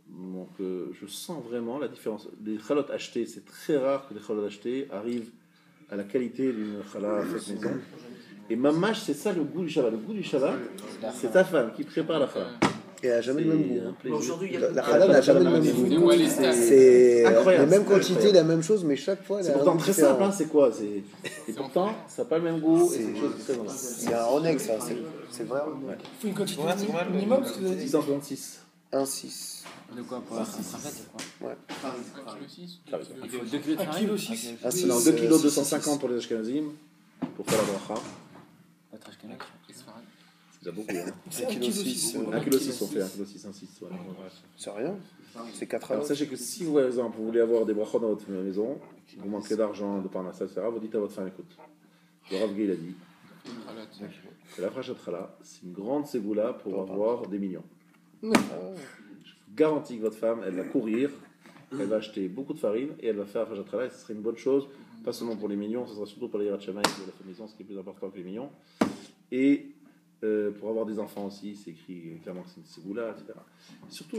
donc je sens vraiment la différence. Les chalotes achetées, c'est très rare que les chalotes achetées arrivent à la qualité d'une chala faite maison. Et mamash, c'est ça le goût du Shabbat. Le goût du Shabbat, c'est ta femme qui prépare la chala. Et elle n'a jamais le même goût. Aujourd'hui, La chala n'a jamais le même goût. C'est incroyable. la même quantité, la même chose, mais chaque fois, elle C'est a un pourtant goût très différent. simple, hein, c'est quoi et pourtant, ça n'a pas le même goût, et c'est quelque chose de très important. C'est un Ronex, ça, c'est vrai. Il faut une quantité minimum, parce que vous avez dit. 666. 1,6. De quoi pour la sarflette, c'est quoi Ouais. Le 6. Il faut 2 kg de 1 farine. kg 6. Ah, si, Non, c'est- 2 kg 250 pour les Ashkenazim, pour faire la bracha. Pas très ashkenaz. C'est déjà beaucoup. Hein. C'est 1 kg 6. 1 kg 6, on fait 1 kg 6, 1 6. Voilà. C'est rien. C'est 4 Alors sachez que si vous, par exemple, vous voulez avoir des brachot dans votre maison, vous manquez d'argent, de parnassa, etc., vous dites à votre femme, écoute, le Rav Gay, il a dit, que la frachat chala, c'est une grande ségoula pour avoir des millions. Je vous garantis que votre femme, elle va courir, elle va acheter beaucoup de farine et elle va faire la frachat chala, et ce serait une bonne chose, pas seulement pour les millions, ce sera surtout pour les hirat shamayim de la maison, ce qui est plus important que les millions. Et pour avoir des enfants aussi, c'est écrit clairement que c'est une ségoula, etc. Et surtout,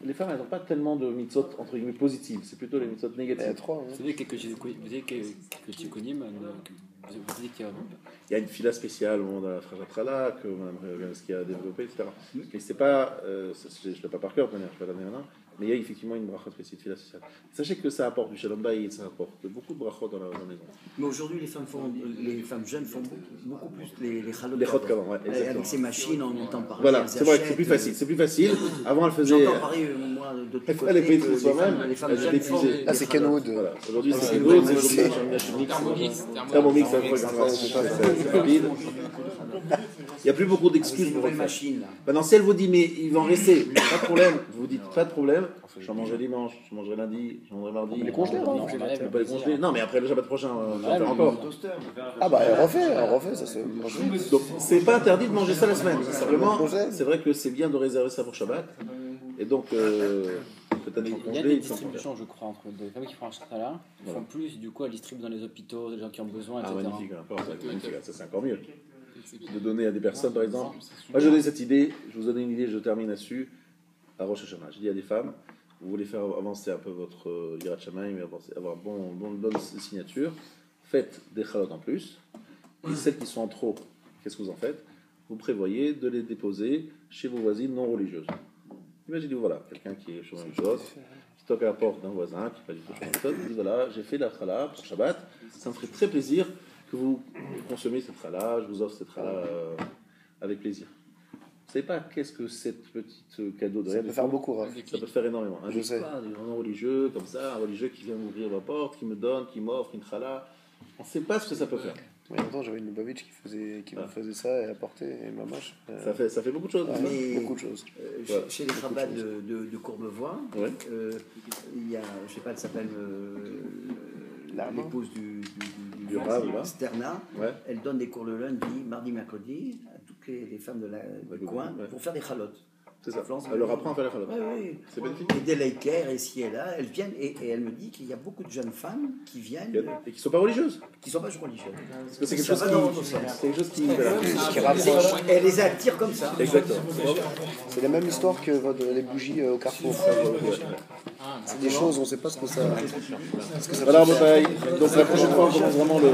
les femmes, elles n'ont pas tellement de mitzvot entre guillemets positives, c'est plutôt les mitzvot Il y a négatives. 3. Vous savez quelques tikkunim, vous savez qu'il y a Il y a une fila spéciale au moment de la Frajat que Mme Regansky a développée, etc. Mais c'est pas, je ne l'ai pas par cœur, je ne vais pas l'amener maintenant, mais il y a effectivement une bracha spéciale, fila spéciale. Sachez que ça apporte du shalom bayit, ça apporte beaucoup de brachot dans la maison. Mais aujourd'hui, les femmes jeunes font beaucoup plus les chalotes. Les chot qu'avant, ouais, exactement. Avec ces machines, on entend parler. Voilà, elles c'est vrai que c'est achètent, plus facile. Avant, elle faisait. J'entends parler, moi, de tous Elle est côtés, payée que soi-même, les femmes elle jeunes est font épuisée. Là, c'est Kenwood. Voilà. Aujourd'hui, c'est c'est Kenwood, une c'est Thermomix, c'est rapide. Il n'y a plus beaucoup d'excuses Ces pour nouvelles le faire. machines, là. Maintenant, si elle vous dit, mais il va en rester, pas de problème, vous dites, pas de problème, j'en mangerai dimanche, je mangerai lundi, je mangerai mardi. Les congelés, Non, hein. je Je l'enlève. peux pas les congeler. Non, mais après le Shabbat prochain, on va Ouais, faire mais encore. Ah bah, elle refait, ça se mange. Donc, c'est pas interdit de manger ça la semaine. Simplement, c'est vrai que c'est bien de réserver ça pour Shabbat. Et donc, peut-être Mais en il y a congé, des ils sont distributions, je crois, entre des familles qui font un chala, qui font plus, du coup, elles distribuent dans les hôpitaux, des gens qui ont besoin, Ah, etc. magnifique, encore, ça, magnifique, ça c'est encore mieux. De donner à des personnes, par exemple. Moi, je donne cette idée, je vous donne une idée, je termine là-dessus, à Rosh Hashanah. Je dis à des femmes, vous voulez faire avancer un peu votre Yirat Shamayim, avoir bonne signature, faites des chalotes en plus, et celles qui sont en trop, qu'est-ce que vous en faites? Vous prévoyez de les déposer chez vos voisines non religieuses. Imaginez-vous, voilà, quelqu'un qui est chemin de chose, qui toque à la porte d'un voisin, qui n'est pas du tout chemin de chose, il dit voilà, j'ai fait la chala pour Shabbat, ça me ferait très plaisir que vous consommiez cette chala, je vous offre cette chala avec plaisir. Vous ne savez pas qu'est-ce que cette petite cadeau de Ça rien peut du faire tout. beaucoup, Raph. Ça peut faire énormément. Je sais. Des non religieux comme ça, un religieux qui vient m'ouvrir ma porte, qui me donne, qui m'offre une chala. On ne sait pas ce que ça peut faire. Il y a longtemps, j'avais une Lubavitch qui me faisait ça et apportait et mamache. Ça fait beaucoup de choses. Mais- Beaucoup de choses. Voilà. Chez les Chabad de Courbevoie, Ouais. il y a, je sais pas, elle s'appelle Lama. l'épouse Du Rav, là. Sterna. Ouais. Elle donne des cours le lundi, mardi, mercredi à toutes les femmes du coin ouais. pour faire des chalotes. C'est ça. France, Elle leur apprend à faire la chalot. Oui. C'est magnifique. Et des Laker, ici et là, elles viennent et elle me dit qu'il y a beaucoup de jeunes femmes qui viennent, Et qui ne sont pas religieuses. qui ne sont pas religieuses. Parce que c'est quelque Ça chose va dans votre sens. c'est quelque chose qui voilà. Qui rapproche. Elle les attire comme ça. Exactement. C'est la même histoire que les bougies au carrefour. C'est des choses, on ne sait pas ce que ça. Voilà, Botaï. Donc la prochaine fois, on commence vraiment le.